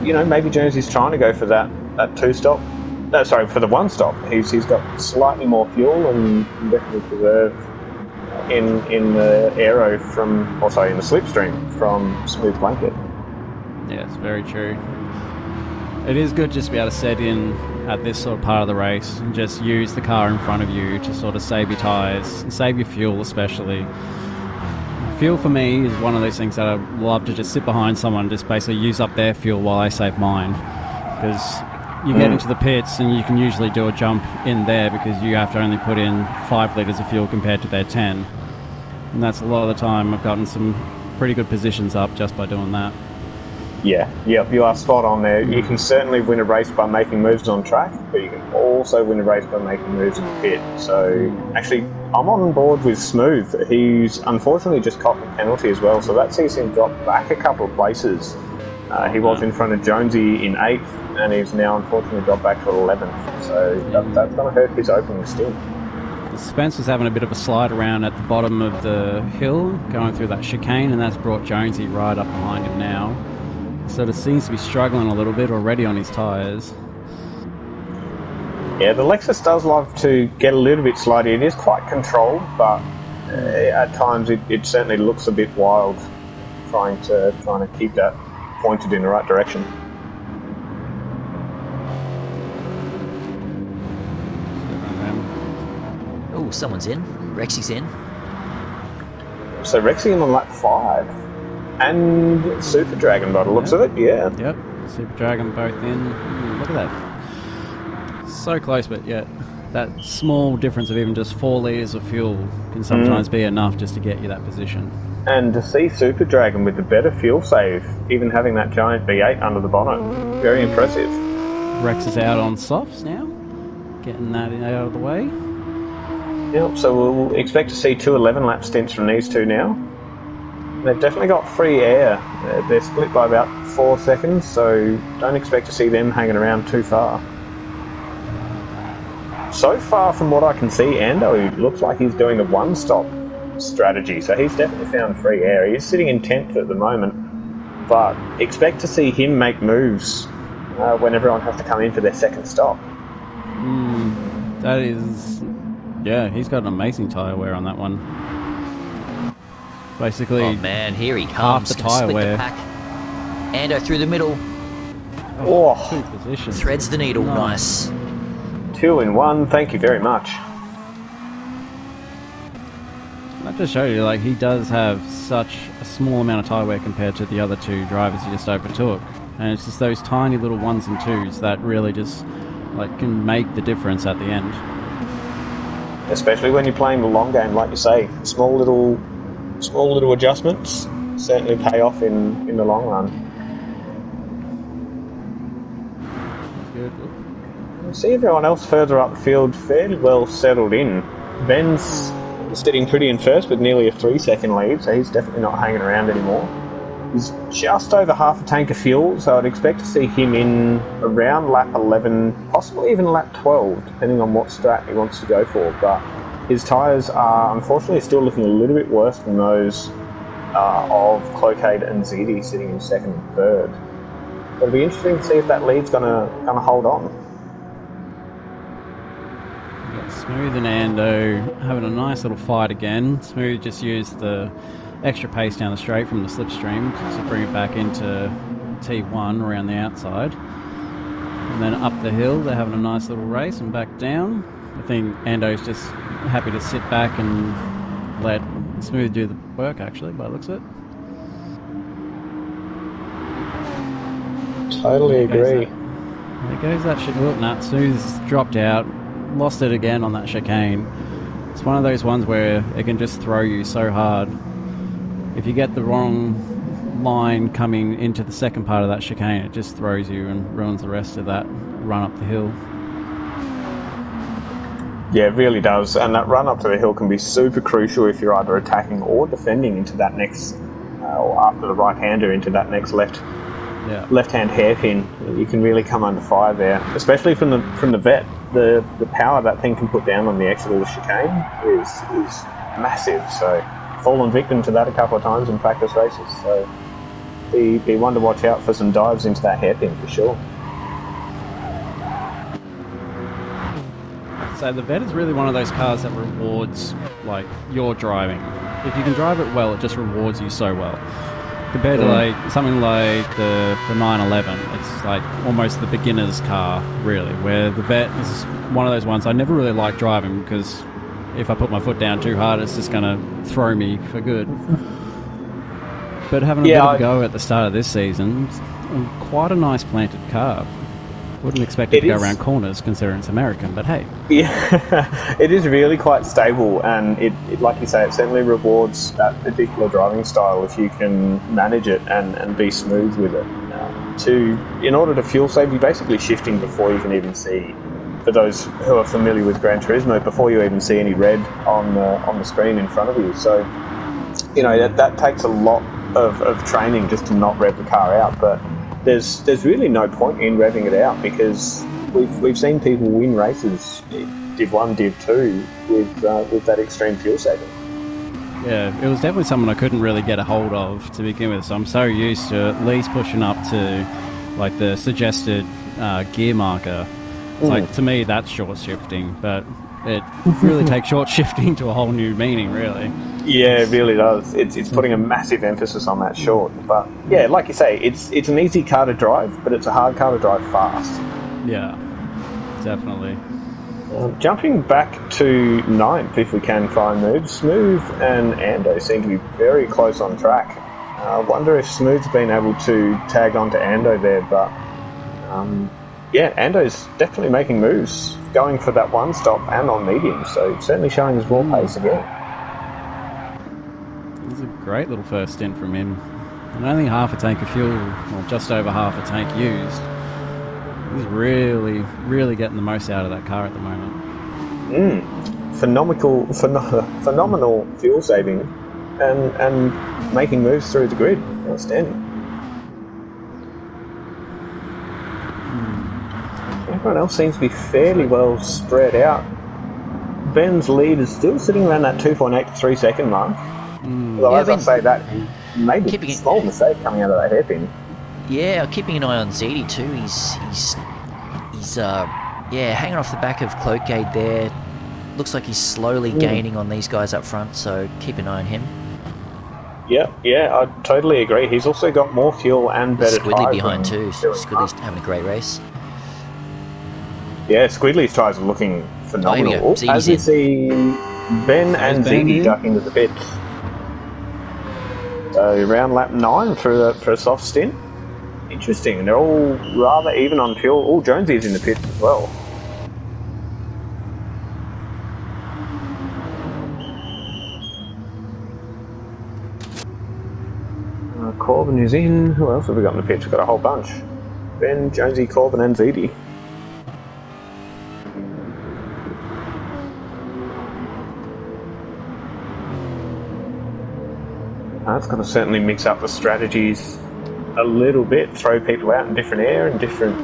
maybe Jonesy's trying to go for that 2-stop. No, sorry, for the 1-stop. He's got slightly more fuel and definitely preserve in the aero in the slipstream from Smooth Blanket. Yeah, it's very true. It is good just to be able to set in at this sort of part of the race and just use the car in front of you to sort of save your tyres and save your fuel especially. Fuel for me is one of those things that I love to just sit behind someone and just basically use up their fuel while I save mine. Because you get into the pits and you can usually do a jump in there because you have to only put in 5 litres of fuel compared to their 10. And that's a lot of the time I've gotten some pretty good positions up just by doing that. Yeah, yep, you are spot on there. You can certainly win a race by making moves on track, but you can also win a race by making moves in the pit. So, actually, I'm on board with Smooth. He's unfortunately just copped a penalty as well, so that sees him drop back a couple of places. He was in front of Jonesy in 8th, and he's now unfortunately dropped back to 11th. So that's going to hurt his opening stint. Spence was having a bit of a slide around at the bottom of the hill, going through that chicane, and that's brought Jonesy right up behind him now. Sort of seems to be struggling a little bit already on his tyres. Yeah, the Lexus does love to get a little bit slidey. It is quite controlled, but at times it certainly looks a bit wild, trying to keep that pointed in the right direction. Oh, someone's in. Rexy's in. So Rexy on lap 5. And Super Dragon by the looks of it, yeah. Yep, Super Dragon both in. Look at that. So close, but yet that small difference of even just 4 litres of fuel can sometimes be enough just to get you that position. And to see Super Dragon with the better fuel save, even having that giant V8 under the bonnet, very impressive. Rex is out on softs now, getting that out of the way. Yep, so we'll expect to see 2 11-lap stints from these two now. They've definitely got free air. They're split by about 4 seconds, so don't expect to see them hanging around too far. So far from what I can see, Ando looks like he's doing a 1-stop strategy, so he's definitely found free air. He's sitting in 10th at the moment, but expect to see him make moves when everyone has to come in for their second stop. That is... Yeah, he's got an amazing tyre wear on that one. Basically... Oh man, here he half comes. the Gonna tyre split wear. the pack. Ando through the middle. Oh, Two positions. Threads the needle. Nice. 2 in 1, thank you very much. That just shows you, like, he does have such a small amount of tyre wear compared to the other two drivers he just overtook. And it's just those tiny little 1s and 2s that really just, like, can make the difference at the end. Especially when you're playing the long game, like you say. Small little adjustments certainly pay off in the long run. Good. I see everyone else further upfield fairly well settled in. Ben's sitting pretty in first with nearly a 3-second lead, so he's definitely not hanging around anymore. He's just over half a tank of fuel, so I'd expect to see him in around lap 11, possibly even lap 12, depending on what strat he wants to go for. But his tyres are unfortunately still looking a little bit worse than those of Cloquet and ZD sitting in second and third. It'll be interesting to see if that lead's gonna hold on. Smooth and Ando having a nice little fight again. Smooth just used the extra pace down the straight from the slipstream to bring it back into T1 around the outside. And then up the hill, they're having a nice little race and back down. I think Ando's just happy to sit back and let Smooth do the work, actually, by the looks of it. Totally agree. There goes that shit. Look, nah, Smooth's dropped out. Lost it again on that chicane. It's one of those ones where it can just throw you so hard. If you get the wrong line coming into the second part of that chicane, it just throws you and ruins the rest of that run up the hill. Yeah, it really does. And that run up to the hill can be super crucial if you're either attacking or defending into that next, or after the right-hander into that next left-hand hairpin. You can really come under fire there, especially from the vet. The power that thing can put down on the exit of the chicane is massive. So fallen victim to that a couple of times in practice races. So be one to watch out for some dives into that hairpin for sure. So the vet is really one of those cars that rewards like your driving. If you can drive it well, it just rewards you so well. Compared to like something like the 911, it's like almost the beginner's car, really, where the vet is one of those ones I never really like driving because if I put my foot down too hard, it's just going to throw me for good. But having a bit of a go at the start of this season, quite a nice planted car. Wouldn't expect it to go around corners considering it's American, but hey. Yeah, it is really quite stable, and it like you say, it certainly rewards that particular driving style if you can manage it and be smooth with it. In order to fuel save, you're basically shifting before you can even see. For those who are familiar with Gran Turismo, before you even see any red on the screen in front of you. So, you know, that takes a lot of training just to not rev the car out, but there's really no point in revving it out because we've seen people win races, Div 1, Div 2, with that extreme fuel saving. Yeah, it was definitely something I couldn't really get a hold of to begin with, so I'm so used to at least pushing up to like the suggested gear marker. It's like, to me, that's short shifting, but it really takes short shifting to a whole new meaning, really. Yeah, it really does. It's putting a massive emphasis on that short. But yeah, like you say, it's an easy car to drive, but it's a hard car to drive fast. Yeah, definitely. Jumping back to 9th, if we can find moves, Smooth and Ando seem to be very close on track. I wonder if Smooth's been able to tag on to Ando there, but yeah, Ando's definitely making moves, going for that one stop and on medium, so certainly showing his raw pace again. This is a great little first stint from him. And only half a tank of fuel, or just over half a tank used. He's really, really getting the most out of that car at the moment. Phenomenal fuel saving and making moves through the grid. Outstanding. Everyone else seems to be fairly well spread out. Ben's lead is still sitting around that 2.8 to 3 second mark. Although, as I say, that maybe a small mistake coming out of that hairpin. Yeah, keeping an eye on ZD too. He's hanging off the back of Cloakgate there. Looks like he's slowly gaining on these guys up front, so keep an eye on him. Yeah, I totally agree. He's also got more fuel and better Squidly tyres behind too. Squidly's up. having a great race. Yeah, Squidly's tyres are looking phenomenal. ZD's As you in. see, Ben and Ben ZD in. duck into the pits. So around lap 9 for a soft stint. Interesting. They're all rather even on fuel. All Jonesy's in the pits as well. Corbin is in. Who else have we got in the pits? We've got a whole bunch. Ben, Jonesy, Corbin and ZD. That's going to certainly mix up the strategies a little bit, throw people out in different air and different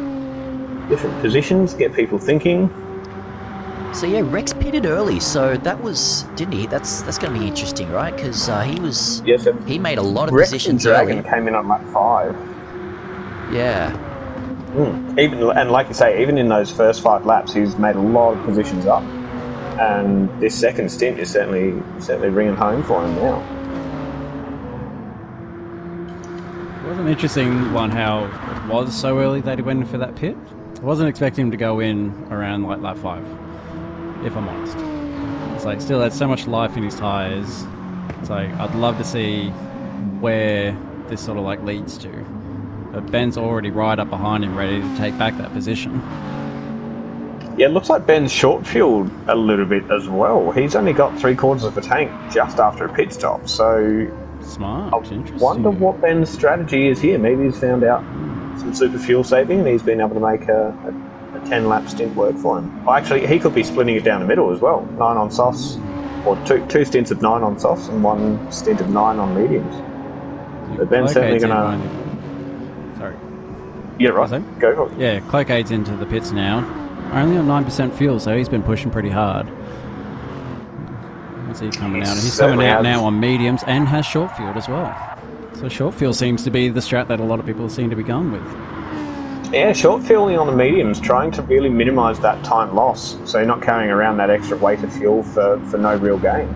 positions, get people thinking. So yeah, Rex pitted early, so that was, didn't he? That's going to be interesting, right? Because he made a lot of Rex positions and Dragon early. came in on lap 5. Yeah. And like you say, even in those first 5 laps, he's made a lot of positions up. And this second stint is certainly ringing home for him now. It was an interesting one how it was so early that he went in for that pit. I wasn't expecting him to go in around like lap 5, if I'm honest. It's like still had so much life in his tyres. It's like I'd love to see where this sort of like leads to. But Ben's already right up behind him, ready to take back that position. Yeah, it looks like Ben's short-fueled a little bit as well. He's only got 3/4 of a tank just after a pit stop, so Smart. I Interesting. wonder what Ben's strategy is here. Maybe he's found out some super fuel saving and he's been able to make a 10-lap stint work for him. Well, actually, he could be splitting it down the middle as well. 9 on softs, or two stints of 9 on softs and 1 stint of 9 on mediums. But Ben's certainly going to... Sorry. Yeah, right. Go for it. Yeah, Cloakgate's into the pits now. Only on 9% fuel, so he's been pushing pretty hard. What's he coming out? He's coming out now on mediums and has short fueled as well. So short fuel seems to be the strat that a lot of people seem to be going with. Yeah, short fueling on the mediums, trying to really minimise that time loss, so you're not carrying around that extra weight of fuel for no real gain.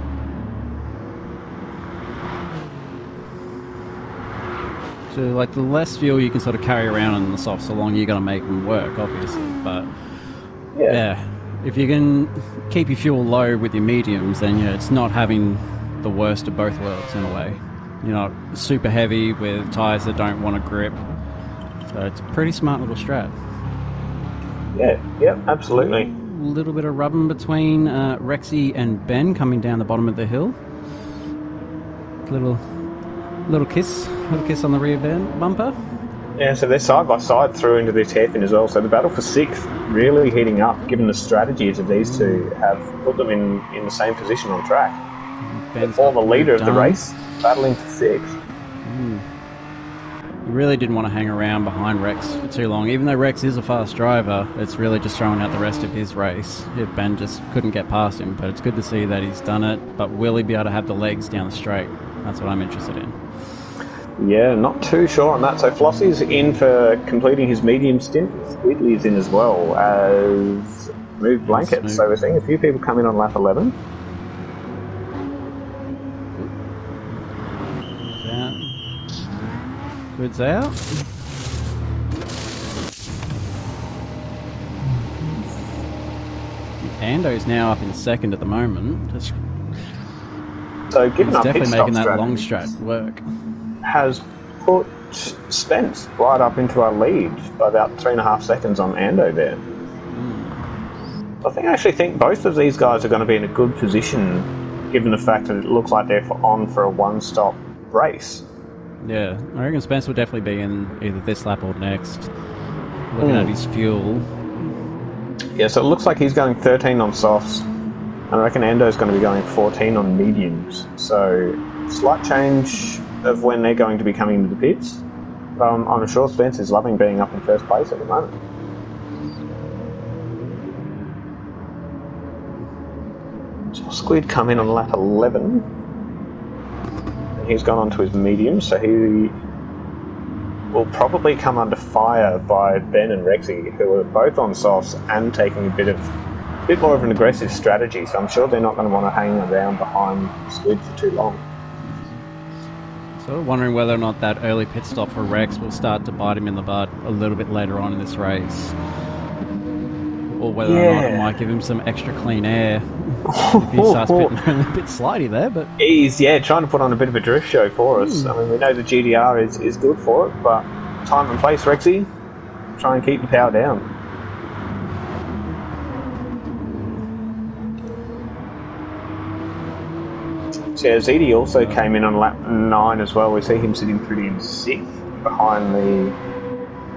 So, like, the less fuel you can sort of carry around on the softs, the longer you're going to make them work, obviously. But, yeah, if you can keep your fuel low with your mediums, then, it's not having the worst of both worlds in a way. You're not super heavy with tyres that don't want to grip. So it's a pretty smart little strat. Yeah, absolutely. A little bit of rubbing between Rexy and Ben coming down the bottom of the hill. Little kiss on the rear bumper. Yeah, so they're side by side through into this hairpin as well. So the battle for 6th really heating up, given the strategies of these two have put them in the same position on track. Ben's the former leader of the race, battling for 6th. You really didn't want to hang around behind Rex for too long. Even though Rex is a fast driver, it's really just throwing out the rest of his race. Ben just couldn't get past him, but it's good to see that he's done it. But will he be able to have the legs down the straight? That's what I'm interested in. Yeah, not too sure on that. So Flossie's in for completing his medium stint. Squidly's in as well as Move Blankets. So we're seeing a few people come in on lap 11. Goods out. Ando's now up in 2nd at the moment. So given he's up definitely pit making stop that long strat work. Has put Spence right up into our lead by about 3.5 seconds on Ando there. I actually think both of these guys are going to be in a good position given the fact that it looks like they're on for a one-stop race. Yeah, I reckon Spence will definitely be in either this lap or next. Looking at his fuel. Yeah, so it looks like he's going 13 on softs. And I reckon Ando's going to be going 14 on mediums. So, slight change of when they're going to be coming into the pits. But I'm sure Spence is loving being up in first place at the moment. So Squid come in on lap 11. And he's gone on to his medium, so he will probably come under fire by Ben and Rexy, who are both on softs and taking a bit more of an aggressive strategy. So I'm sure they're not going to want to hang around behind Squid for too long. Sort of wondering whether or not that early pit stop for Rex will start to bite him in the butt a little bit later on in this race. Or whether or not it might give him some extra clean air if he starts pitting a bit slidey there. But he's trying to put on a bit of a drift show for us. I mean, we know the GDR is good for it, but time and place, Rexy, try and keep the power down. So yeah, ZD also came in on lap 9 as well. We see him sitting pretty in 6th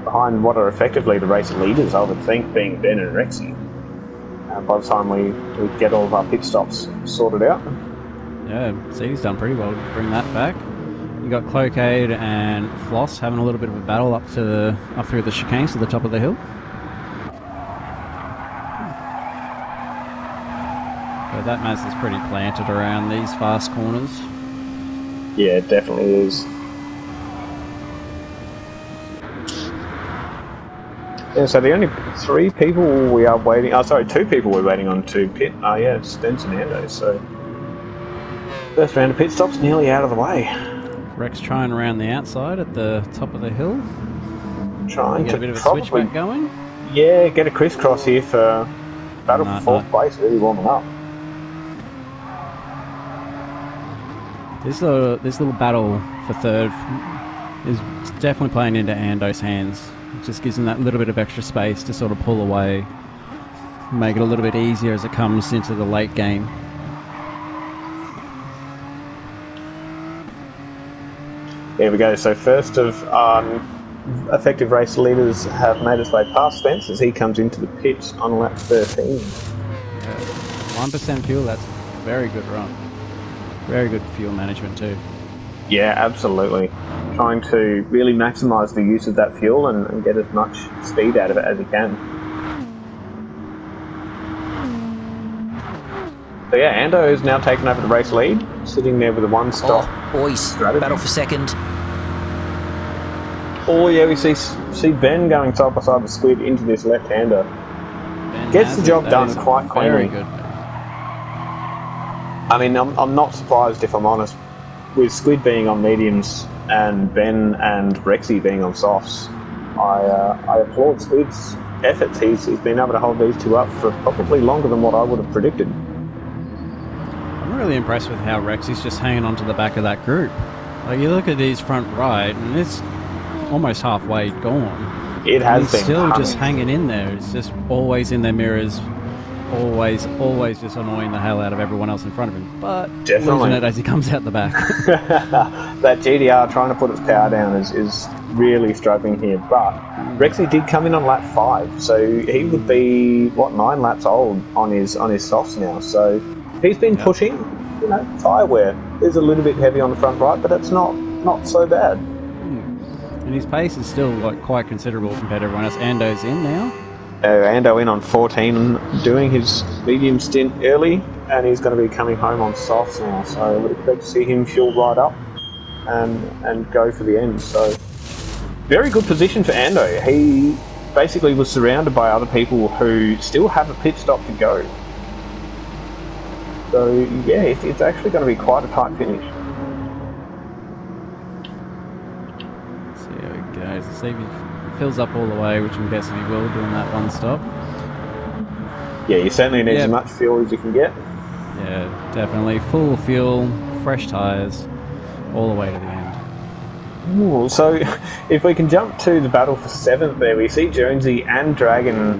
behind what are effectively the race leaders, I would think, being Ben and Rexy. By the time we get all of our pit stops sorted out. Yeah, ZD's done pretty well to bring that back. You got Cloakade and Floss having a little bit of a battle up through the chicanes to the top of the hill. So that Mazda's pretty planted around these fast corners. Yeah, it definitely is. Yeah, so the only 3 people we are waiting... 2 people we're waiting on to pit. Stents and Ando. So first round of pit stops nearly out of the way. Rex trying around the outside at the top of the hill. Trying to get a bit of a switchback going. Yeah, get a crisscross here for battle for 4th place, really warming up. This little battle for 3rd is definitely playing into Ando's hands. It just gives him that little bit of extra space to sort of pull away, make it a little bit easier as it comes into the late game. There we go. So first of effective race leaders have made its way past Spence as he comes into the pit on lap 13. 1% fuel, that's a very good run. Very good fuel management too. Yeah, absolutely. Trying to really maximise the use of that fuel and get as much speed out of it as he can. So yeah, Ando has now taken over the race lead, sitting there with a one-stop strategy. Battle for 2nd. Oh yeah, we see Ben going side by side with Squid into this left-hander. Gets the job done quite cleanly. Very good. I mean, I'm not surprised, if I'm honest, with Squid being on mediums and Ben and Rexy being on softs. I applaud Squid's efforts. He's been able to hold these 2 up for probably longer than what I would have predicted. I'm really impressed with how Rexy's just hanging on to the back of that group. Like, you look at his front right, and it's almost halfway gone. It has been still just hanging in there. It's just always in their mirrors. Always just annoying the hell out of everyone else in front of him, but losing it as he comes out the back. That GDR trying to put its power down is really struggling here, but Rexy did come in on lap 5, so he would be 9 laps old on his softs now. So he's been pushing. Tyre wear is a little bit heavy on the front right, but it's not so bad. And his pace is still quite considerable compared to everyone else. Ando's in now. Ando in on 14, doing his medium stint early, and he's going to be coming home on softs now, so I would expect to see him fuel right up and go for the end. So very good position for Ando. He basically was surrounded by other people who still have a pit stop to go. So yeah, it's actually going to be quite a tight finish. So here we go. Let's see if he fills up all the way, which I'm guessing he will, doing that one stop. Yeah, you certainly need as much fuel as you can get. Yeah, definitely. Full fuel, fresh tyres, all the way to the end. Ooh, so if we can jump to the battle for 7th there, we see Jonesy and Dragon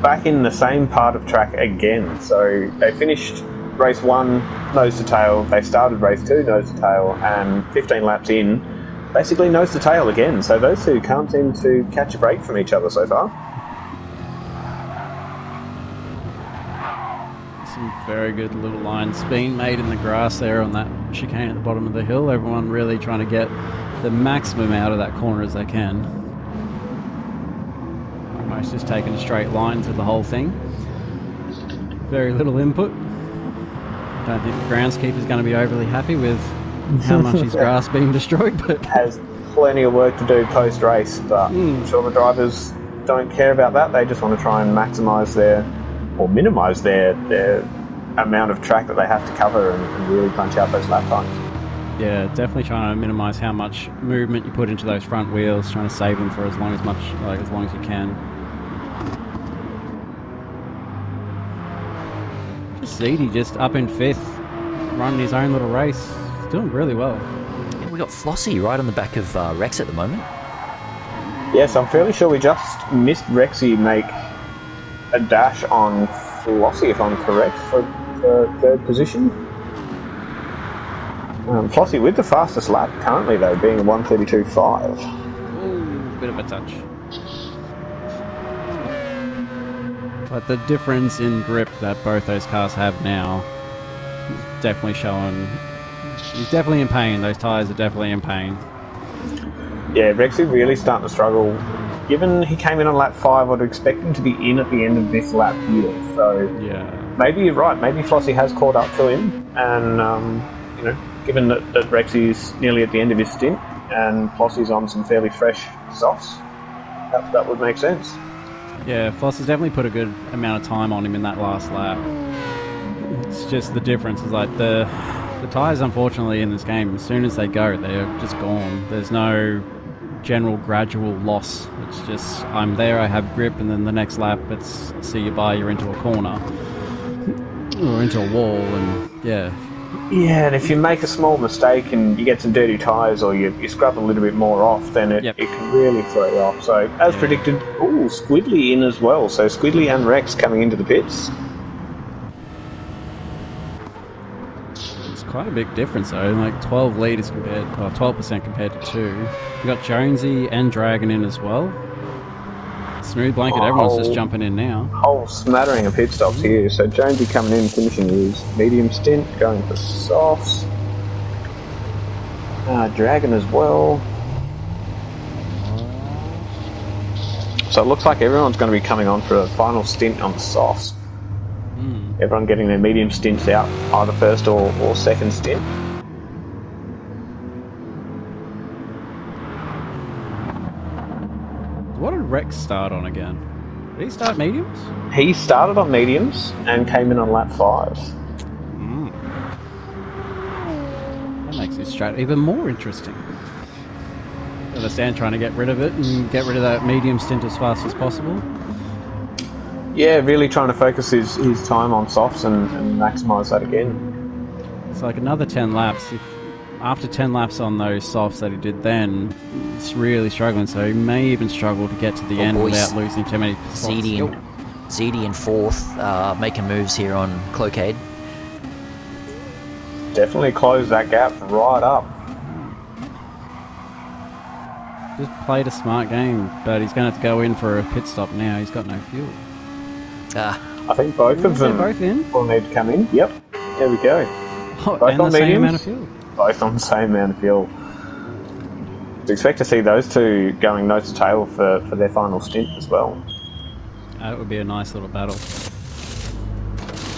back in the same part of track again. So they finished race 1 nose to tail, they started race 2 nose to tail, and 15 laps in, basically nose to tail again. So those 2 can't seem to catch a break from each other so far. Some very good little lines being made in the grass there on that chicane at the bottom of the hill. Everyone really trying to get the maximum out of that corner as they can. Almost just taking a straight line through the whole thing. Very little input. Don't think the groundskeeper's going to be overly happy with how much his grass being destroyed, but plenty of work to do post-race, but I'm sure the drivers don't care about that. They just want to try and minimise their amount of track that they have to cover and really punch out those lap times. Yeah, definitely trying to minimise how much movement you put into those front wheels, trying to save them for as long as you can. Zeedy just up in 5th, running his own little race, doing really well. Yeah, we got Flossie right on the back of Rex at the moment. Yes, I'm fairly sure we just missed Rexy make a dash on Flossie, if I'm correct, for 3rd position. Flossie with the fastest lap currently, though, being 1:32.5. Ooh, bit of a touch. But the difference in grip that both those cars have now is definitely showing. He's definitely in pain. Those tyres are definitely in pain. Yeah, Rexy really starting to struggle. Given he came in on lap 5, I'd expect him to be in at the end of this lap here. So yeah, maybe you're right. Maybe Flossie has caught up to him, and given that Rexy's nearly at the end of his stint and Flossie's on some fairly fresh softs, that would make sense. Yeah, Flossie's definitely put a good amount of time on him in that last lap. It's just the difference is like the tyres, unfortunately, in this game, as soon as they go, they're just gone. There's no general gradual loss. It's just, I'm there, I have grip, and then the next lap, it's see you bye, you're into a corner. Or into a wall, and yeah. Yeah, and if you make a small mistake and you get some dirty tyres or you scrub a little bit more off, then it can really throw you off. So, as predicted, Squidly in as well. So, Squidly and Rex coming into the pits. It's quite a big difference, though. Like 12 litres 12% compared to 2. You got Jonesy and Dragon in as well. Smooth blanket, everyone's just jumping in now. Whole smattering of pit stops here. So Jonesy coming in, finishing his medium stint, going for softs. Dragon as well. So it looks like everyone's going to be coming on for a final stint on the softs. Everyone getting their medium stints out, either first or second stint. What did Rex start on again? Did he start mediums? He started on mediums and came in on lap 5. That makes his strat even more interesting. I understand trying to get rid of it and get rid of that medium stint as fast as possible. Yeah, really trying to focus his time on softs and maximise that again. It's like another 10 laps. After 10 laps on those softs that he did then, it's really struggling, so he may even struggle to get to the end without losing too many spots. Zeedy in 4th, making moves here on Cloakade. Definitely close that gap right up. Just played a smart game, but he's going to have to go in for a pit stop now. He's got no fuel. I think both of them both in. will need to come in. Yep, there we go. Both on the same amount of fuel. Both on the same amount of fuel. To expect to see those two going nose to tail for their final stint as well. It would be a nice little battle.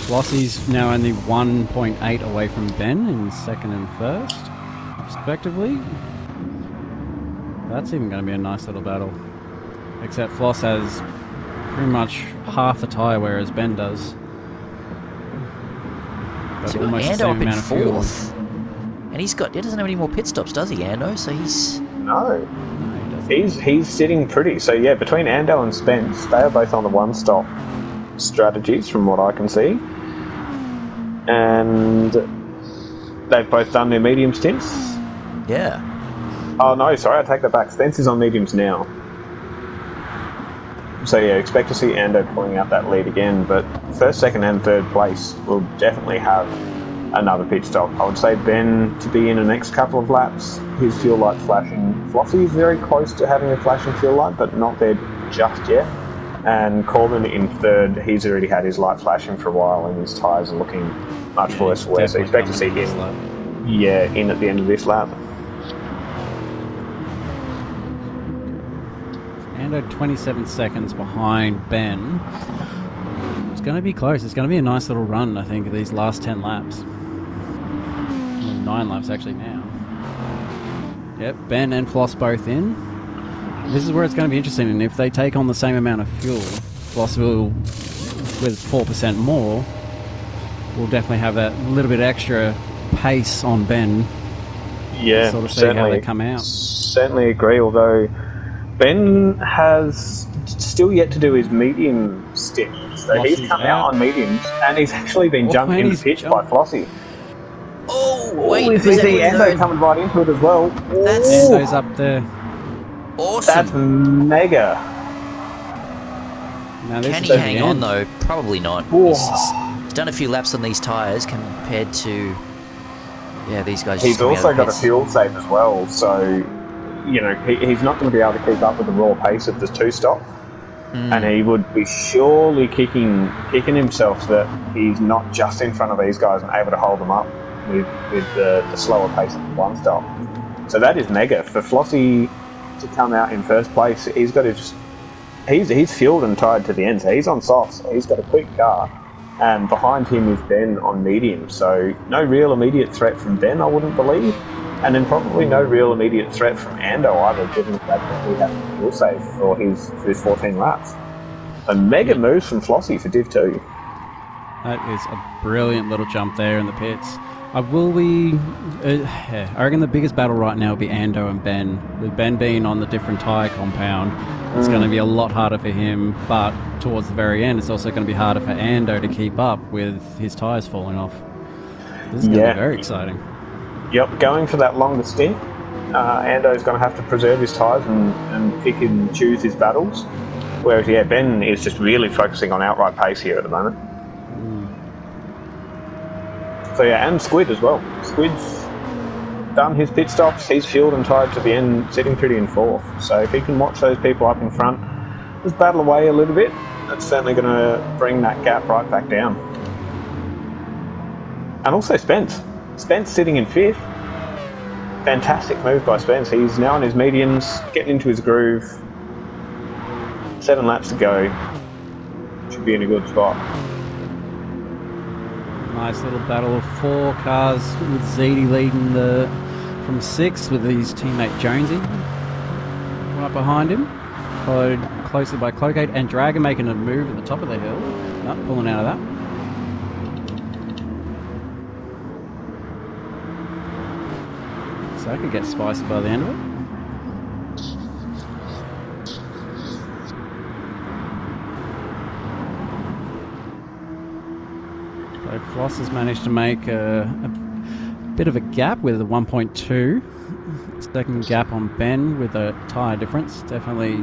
Flossie's now only 1.8 away from Ben in 2nd and 1st, respectively. That's even going to be a nice little battle. Except Floss has pretty much half the tyre, whereas Ben does. But So almost the Ando same up in amount of fuel. 4th. And he doesn't have any more pit stops, does he, Ando? So he's... No. No, he doesn't. He's sitting pretty. So yeah, between Ando and Spence, they are both on the one-stop strategies from what I can see. And they've both done their medium stints. Yeah. Oh no, sorry, I take that back. Spence is on mediums now. So yeah, expect to see Ando pulling out that lead again, but 1st, 2nd and 3rd place will definitely have another pit stop. I would say Ben to be in the next couple of laps, his fuel light flashing. Flossie is very close to having a flashing fuel light, but not there just yet. And Corbin in 3rd, he's already had his light flashing for a while and his tyres are looking much worse. So expect to see him in at the end of this lap. Ando 27 seconds behind Ben. It's going to be close. It's going to be a nice little run, I think, of these last 10 laps. Well, 9 laps actually now. Yep, Ben and Floss both in. This is where it's going to be interesting, and if they take on the same amount of fuel, Floss will, with 4% more, will definitely have that little bit extra pace on Ben. Yeah, sort of see how they come out. Certainly agree, although Ben has still yet to do his medium stint. So Flossie's he's come out on mediums, and he's actually been jumped in the pitch by Flossie. Oh, wait, is who's that in Ando third? coming right into it as well. Ando's up there. Awesome. That's mega. Now, Can he hang on though? Probably not. He's done a few laps on these tyres compared to these guys. He's also got a fuel save as well, so he's not going to be able to keep up with the raw pace of the two-stop. And he would be surely kicking himself that he's not just in front of these guys and able to hold them up with the slower pace of the one stop. So that is mega. For Flossie to come out in first place, he's got to he's fueled and tired to the end, so he's on softs. He's got a quick car, and behind him is Ben on medium, so no real immediate threat from Ben, I wouldn't believe. And then probably no real immediate threat from Ando either, given the fact that he has a fuel save for his 14 laps. A mega moves from Flossie for Div 2. That is a brilliant little jump there in the pits. I reckon the biggest battle right now will be Ando and Ben. With Ben being on the different tyre compound, it's going to be a lot harder for him, but towards the very end, it's also going to be harder for Ando to keep up with his tyres falling off. This is going to be very exciting. Yep, going for that longer stint, Ando's going to have to preserve his tyres and pick and choose his battles. Whereas, Ben is just really focusing on outright pace here at the moment. So, and Squid as well. Squid's done his pit stops, he's fueled and tired to the end, sitting pretty in fourth. So if he can watch those people up in front, just battle away a little bit, that's certainly going to bring that gap right back down. And also Spence. Spence sitting in fifth. Fantastic move by Spence. He's now on his mediums, getting into his groove. 7 laps to go. Should be in a good spot. Nice little battle of 4 cars with ZD leading from 6 with his teammate Jonesy right behind him, followed closely by Cloakgate and Dragon making a move at the top of the hill. Pulling out of that. So I could get spicy by the end of it. So Floss has managed to make a bit of a gap with a 1.2. Second gap on Ben with a tyre difference. Definitely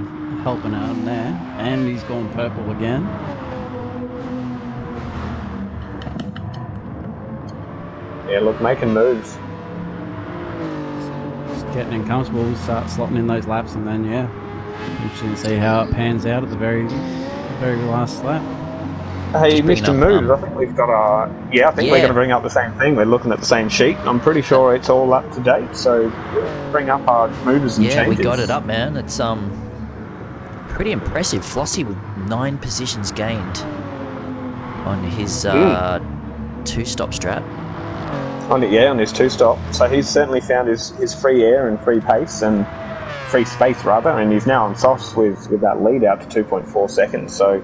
helping out in there. And he's gone purple again. Yeah, look, making moves. Just getting uncomfortable, we start slotting in those laps, and then, interesting to see how it pans out at the very last lap. Hey, Mr. Moves, I think we've got we're going to bring up the same thing. We're looking at the same sheet. I'm pretty sure it's all up to date, so bring up our movers and changes. Yeah, we got it up, man. It's pretty impressive. Flossie with 9 positions gained on his 2-stop strap. On his 2-stop. So he's certainly found his free air and free pace, and free space rather, and he's now on softs with that lead out to 2.4 seconds. So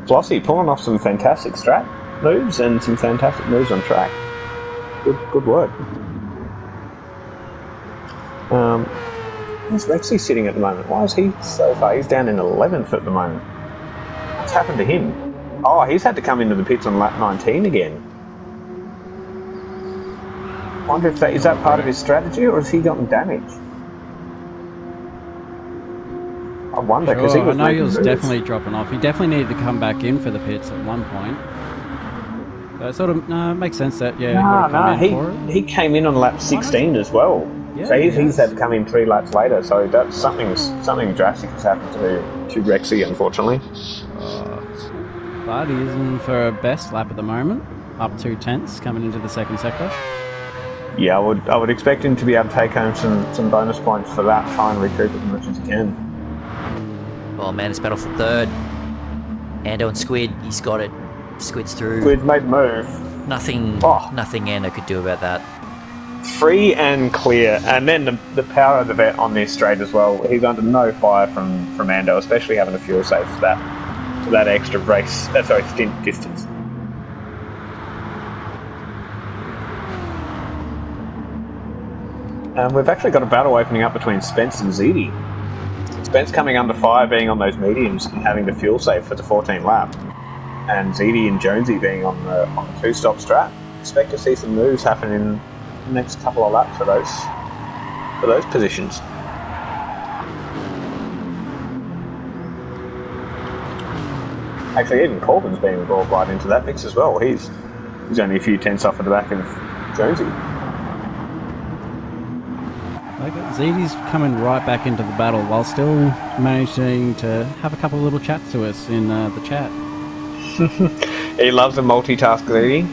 Flossie pulling off some fantastic strap moves and some fantastic moves on track. Good work. Where's Rexy sitting at the moment? Why is he so far? He's down in 11th at the moment. What's happened to him? Oh, he's had to come into the pits on lap 19 again. Wonder if is that part of his strategy, or has he gotten damaged? I wonder, because he was definitely dropping off. He definitely needed to come back in for the pits at one point. So it sort of makes sense that, he came in on lap 16 as well. Yeah, so he's had to come in 3 laps later, so that's something drastic has happened to Rexy, unfortunately. But he is in for a best lap at the moment, up 2/10 coming into the second sector. Yeah, I would expect him to be able to take home some bonus points for that, try and recoup as much as he can. Oh man, it's battle for third. Ando and Squid, he's got it. Squid's through. Squid made a move. Nothing Ando could do about that. free and clear, and then the power of the vet on this straight as well. He's under no fire from Ando, especially having a fuel safe for that extra stint distance. And we've actually got a battle opening up between Spence and ZD. Spence coming under fire, being on those mediums and having the fuel safe for the 14th lap, and ZD and Jonesy being on the 2-stop strat. Expect to see some moves happen in the next couple of laps for those positions. Actually, even Corbin's being brought right into that mix as well. He's only a few tenths off at the back of Jonesy. ZD's coming right back into the battle while still managing to have a couple of little chats to us in the chat. He loves a multitask, ZD.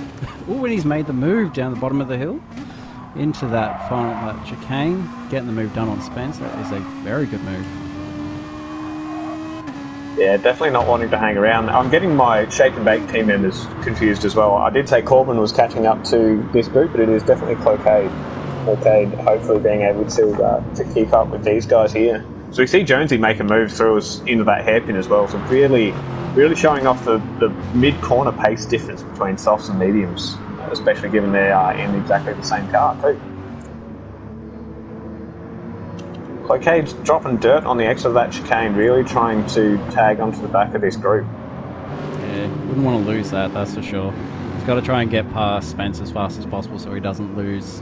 Oh, and he's made the move down the bottom of the hill into that final chicane, getting the move done on Spence. That is a very good move. Yeah, definitely not wanting to hang around. I'm getting my shake and bake team members confused as well. I did say Corbin was catching up to this group, but it is definitely Cloquet hopefully being able to keep up with these guys here. So we see Jonesy make a move through us into that hairpin as well, so really showing off the mid-corner pace difference between softs and mediums, especially given they are in exactly the same car too. Cloquet's dropping dirt on the exit of that chicane, really trying to tag onto the back of this group. Yeah, wouldn't want to lose that's for sure. He's got to try and get past Spence as fast as possible so he doesn't lose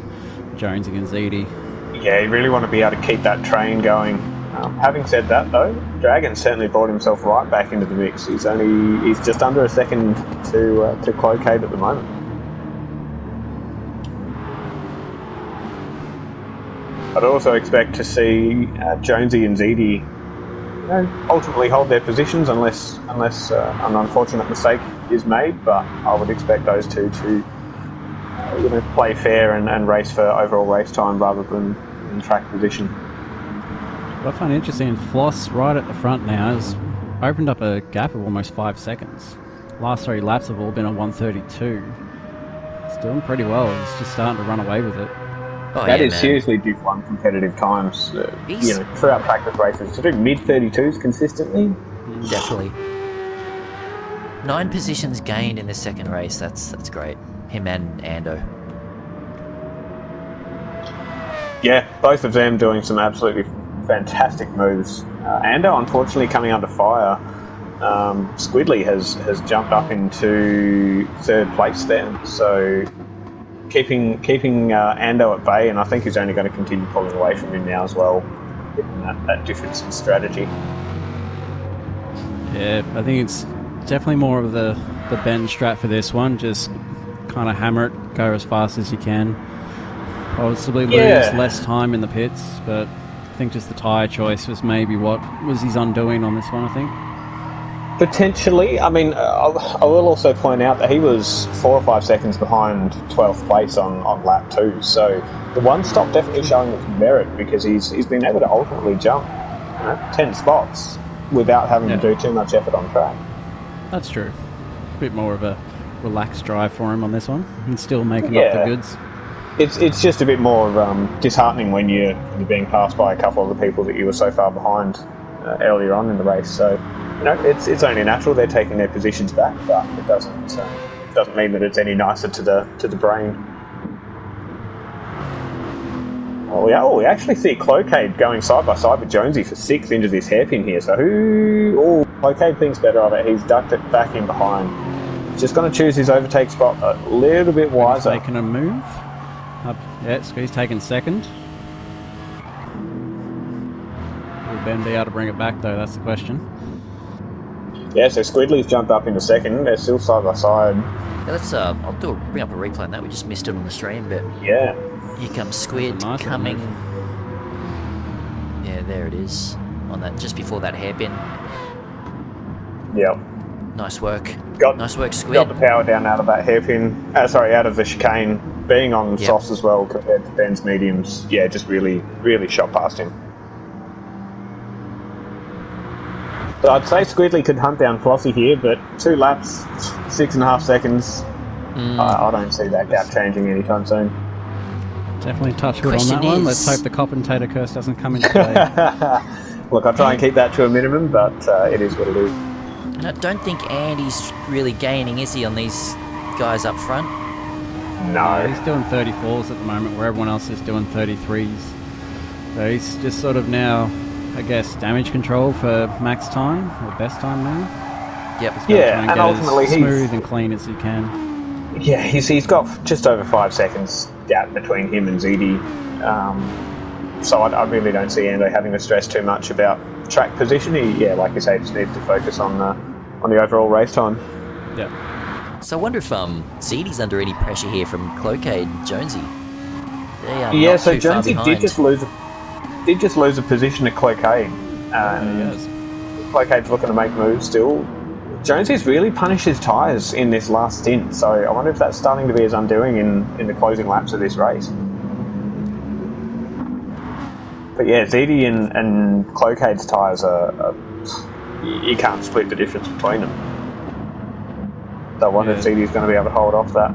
Jones against ZD. Yeah, you really want to be able to keep that train going. Having said that, though, Dragon certainly brought himself right back into the mix. He's just under a second to Cloquet at the moment. I'd also expect to see Jonesy and ZD ultimately hold their positions unless an unfortunate mistake is made. But I would expect those two to play fair and race for overall race time rather than in track position. What I find interesting, Floss right at the front now has opened up a gap of almost 5 seconds. Last 3 laps have all been at 1:32. It's doing pretty well. He's just starting to run away with it. Oh, that is seriously diff 1 competitive times. Throughout practice races, to do mid-32s consistently. Definitely. 9 positions gained in the second race. That's great. Him and Ando. Yeah, both of them doing some absolutely fantastic moves. Ando, unfortunately, coming under fire. Squidly has jumped up into 3rd place there, so keeping Ando at bay, and I think he's only going to continue pulling away from him now as well, given that difference in strategy. Yeah, I think it's definitely more of the bend strat for this one. Just kind of hammer it, go as fast as you can. Possibly lose less time in the pits, but I think just the tyre choice was maybe what was his undoing on this one, I think. Potentially. I mean, I will also point out that he was 4 or 5 seconds behind 12th place on lap 2, so the one stop definitely showing its merit because he's been able to ultimately jump 10 spots without having to do too much effort on track. That's true. A bit more of a relaxed drive for him on this one and still making up the goods. It's just a bit more disheartening when you're being passed by a couple of the people that you were so far behind earlier on in the race. So, it's only natural they're taking their positions back, but it doesn't mean that it's any nicer to the brain. We actually see Cloquet going side by side with Jonesy for 6th into this hairpin here. So Cloquet thinks better of it. He's ducked it back in behind. Just going to choose his overtake spot a little bit wiser. He's taking a move. So he's taken 2nd. Will Ben be able to bring it back though? That's the question. Yeah, so Squidly's jumped up into 2nd. They're still side by side. Yeah, let's I'll bring up a replay on that. We just missed it on the stream, but yeah. Here comes Squid coming. Yeah, there it is on that just before that hairpin. Yep. Nice work. Nice work, Squid. Got the power down out of that hairpin. Out of the chicane. Being on softs as well compared to Ben's mediums. Yeah, just really, really shot past him. So I'd say Squidly could hunt down Flossie here, but 2 laps, 6.5 seconds. I don't see that gap changing anytime soon. Definitely touch wood on Question that one. is- Let's hope the commentator curse doesn't come into play. Look, I try and keep that to a minimum, but it is what it is. And I don't think Andy's really gaining, is he, on these guys up front? No. He's doing 34s at the moment, where everyone else is doing 33s. So he's just sort of now, I guess, damage control for max time, or best time now. Yep. He's gotta Yeah, try and get ultimately as smooth and clean as he can. Yeah, he's got just over 5 seconds gap between him and ZD. So I really don't see Ando having to stress too much about track position. He, like you say, just needs to focus on the overall race time. Yeah. So I wonder if ZD's under any pressure here from Cloquet and Jonesy. They are Yeah, not so too far Jonesy behind. did just lose a position to Cloquet. Yes. Cloquet's looking to make moves still. Jonesy's really punished his tyres in this last stint, so I wonder if that's starting to be his undoing in the closing laps of this race. But yeah, ZD and Cloquet's tyres are you can't split the difference between them. So I wonder if ZD's going to be able to hold off that.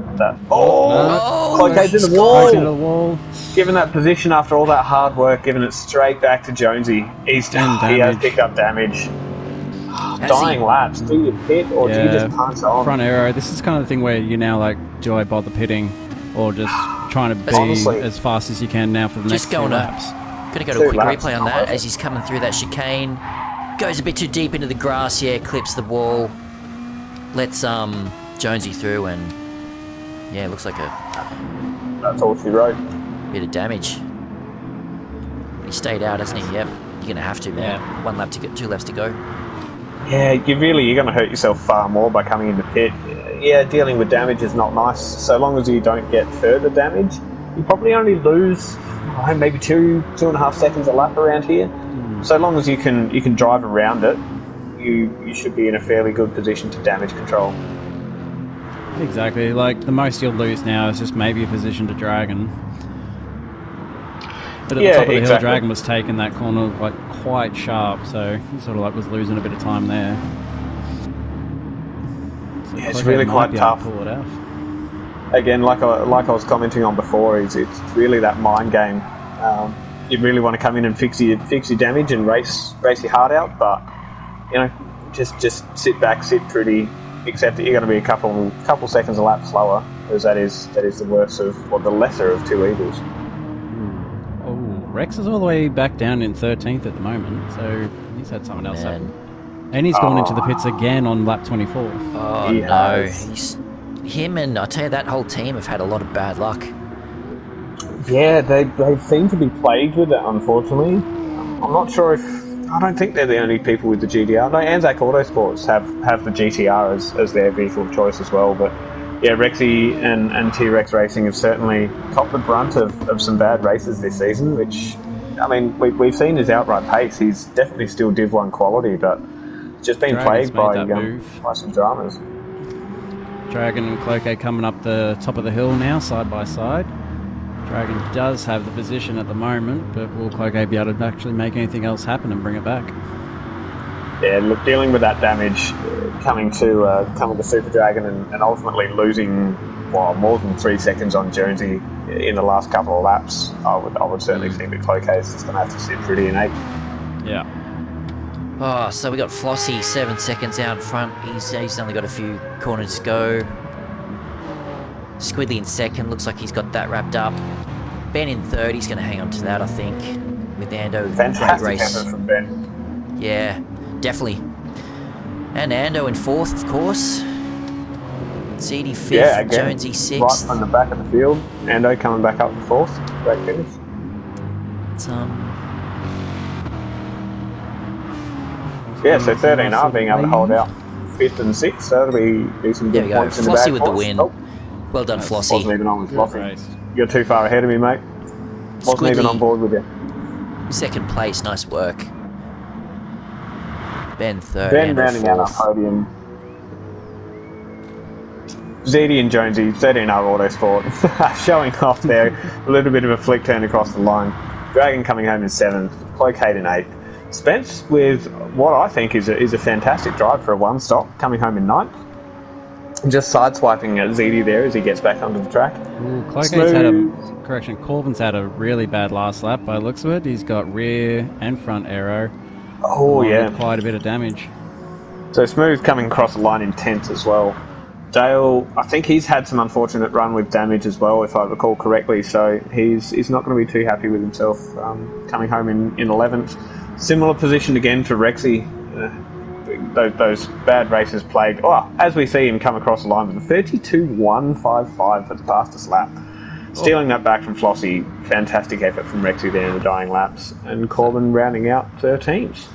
Oh, Cloquet's in he's the wall! Into the wall. Given that position after all that hard work, giving it straight back to Jonesy, he has damage. picked up damage. Has Dying he? laps. Do you pit or do you just punch on? Front aero. This is kind of the thing where you're now like, do I bother pitting or just trying to be Honestly, as fast as you can now for the Just next few going laps? Gonna go to a Two quick laps, replay on not that worth it. as he's coming through that chicane. Goes a bit too deep into the grass, clips the wall. Lets Jonesy through and looks like a That's all she wrote. bit of damage. He stayed out, hasn't he? Yep. You're gonna have to, man. Yeah. 1 lap to go, 2 laps to go. Yeah, you're going to hurt yourself far more by coming into pit. Yeah, dealing with damage is not nice. So long as you don't get further damage, you probably only lose maybe 2.5 seconds a lap around here. So long as you can drive around it, you should be in a fairly good position to damage control. Exactly. Like the most you'll lose now is just maybe a position to Dragon. But at the top of the hill, Dragon was taking that corner like quite sharp, so he sort of like was losing a bit of time there. So Yeah, it's Cloquet really might quite be able to tough. pull it out. Again, like I was commenting on before, it's really that mind game. You really want to come in and fix your damage and race your heart out, but just sit back, sit pretty. Except that you're going to be a couple seconds a lap slower, because that is the worst of, or the lesser of two evils. Oh, Rex is all the way back down in 13th at the moment, so he's had something else happen. And he's gone into the pits again on lap 24. Oh He no, has. him and I tell you that whole team have had a lot of bad luck. Yeah, they seem to be plagued with it, unfortunately. I'm not sure if... I don't think they're the only people with the GTR. No, Anzac Autosports have the GTR as their vehicle of choice as well, but yeah, Rexy and T-Rex Racing have certainly copped the brunt of some bad races this season, which, I mean, we've seen his outright pace. He's definitely still Div 1 quality, but just been Dragon's plagued made by some dramas. Dragon and Cloquet coming up the top of the hill now, side by side. Dragon does have the position at the moment, but will Cloquet be able to actually make anything else happen and bring it back? Yeah, look, dealing with that damage, coming to Super Dragon and ultimately losing more than 3 seconds on Jonesy in the last couple of laps, I would certainly think that Cloquet is just going to have to sit pretty in 8. Yeah. Oh, so we got Flossie 7 seconds out front. He's only got a few corners to go. Squidly in second, looks like he's got that wrapped up. Ben in third, he's going to hang on to that, I think, with Ando. Fantastic race. effort from Ben. Yeah, definitely. And Ando in fourth, of course. ZD fifth, Yeah, again, Jonesy sixth. right from the back of the field. Ando coming back up to 4th. Great finish. It's, Yeah, so 13R being able to hold out 5th and 6th, so that'll be some there good we go. points in the Flossie bag with for the us. win. Oh, Well done, wasn't Flossie. even on with Good Flossie. race. You're too far ahead of me, mate. Wasn't even Squidly. on board with you. Second place, nice work. Ben third, Ben Ando rounding out our fourth. podium. ZD and Jonesy, 13R Autosport, showing off there. A little bit of a flick turn across the line. Dragon coming home in 7th, Cloquet in 8th. Spence with what I think is a fantastic drive for a one-stop, coming home in 9th. Just sideswiping ZD there as he gets back onto the track. Ooh, Cloquet's had a correction. Corbin's had a really bad last lap by the looks of it. He's got rear and front aero. Oh, yeah. With quite a bit of damage. So Smooth coming across the line in 10th as well. Dale, I think he's had some unfortunate run with damage as well, if I recall correctly. So he's not going to be too happy with himself coming home in 11th. Similar position again for Rexy. Those bad races plagued. Oh, as we see him come across the line with a 32.155 for the fastest lap. Stealing that back from Flossie. Fantastic effort from Rexy there in the dying laps. And Corbin rounding out 13th.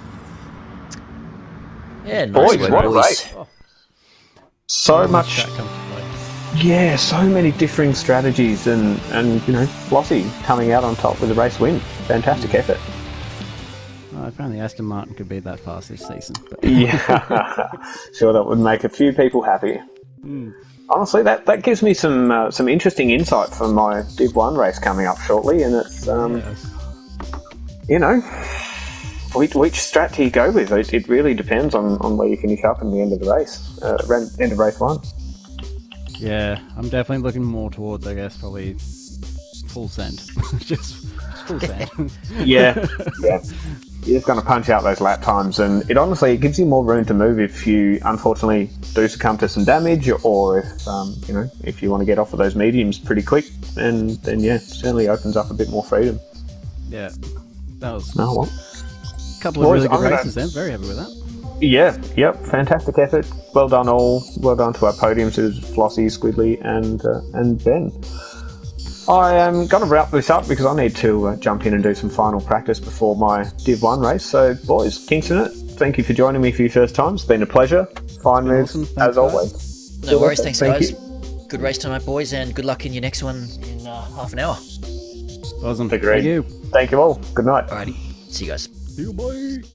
Yeah, nice boys, work, what a boys. race. So much... Yeah, so many differing strategies and you know, Flossie coming out on top with a race win. Fantastic effort. Oh, if only Aston Martin could be that fast this season. But. Yeah, sure, that would make a few people happy. Honestly, that gives me some interesting insight for my Div 1 race coming up shortly, and it's, you know, which strat do you go with? It really depends on where you finish up in the end of the race, end of race 1. Yeah, I'm definitely looking more towards, I guess, probably full send. just full send. Yeah. You're just going to punch out those lap times, and it gives you more room to move if you unfortunately do succumb to some damage, or if you want to get off of those mediums pretty quick, and then it certainly opens up a bit more freedom. Yeah, that was a couple of really good races then. Very happy with that. Yeah, yep, fantastic effort. Well done all. Well done to our podiums, Flossie, Squidly, and Ben. I am going to wrap this up because I need to jump in and do some final practice before my Div 1 race. So, boys, Kingston, thank you for joining me for your first time. It's been a pleasure. Fine moves, as always. No worries, thanks Thank guys. you. Good race tonight, boys, and good luck in your next one in half an hour. Awesome. Agreed. Thank you. Thank you all. Good night. Alrighty, see you guys. See you, bye.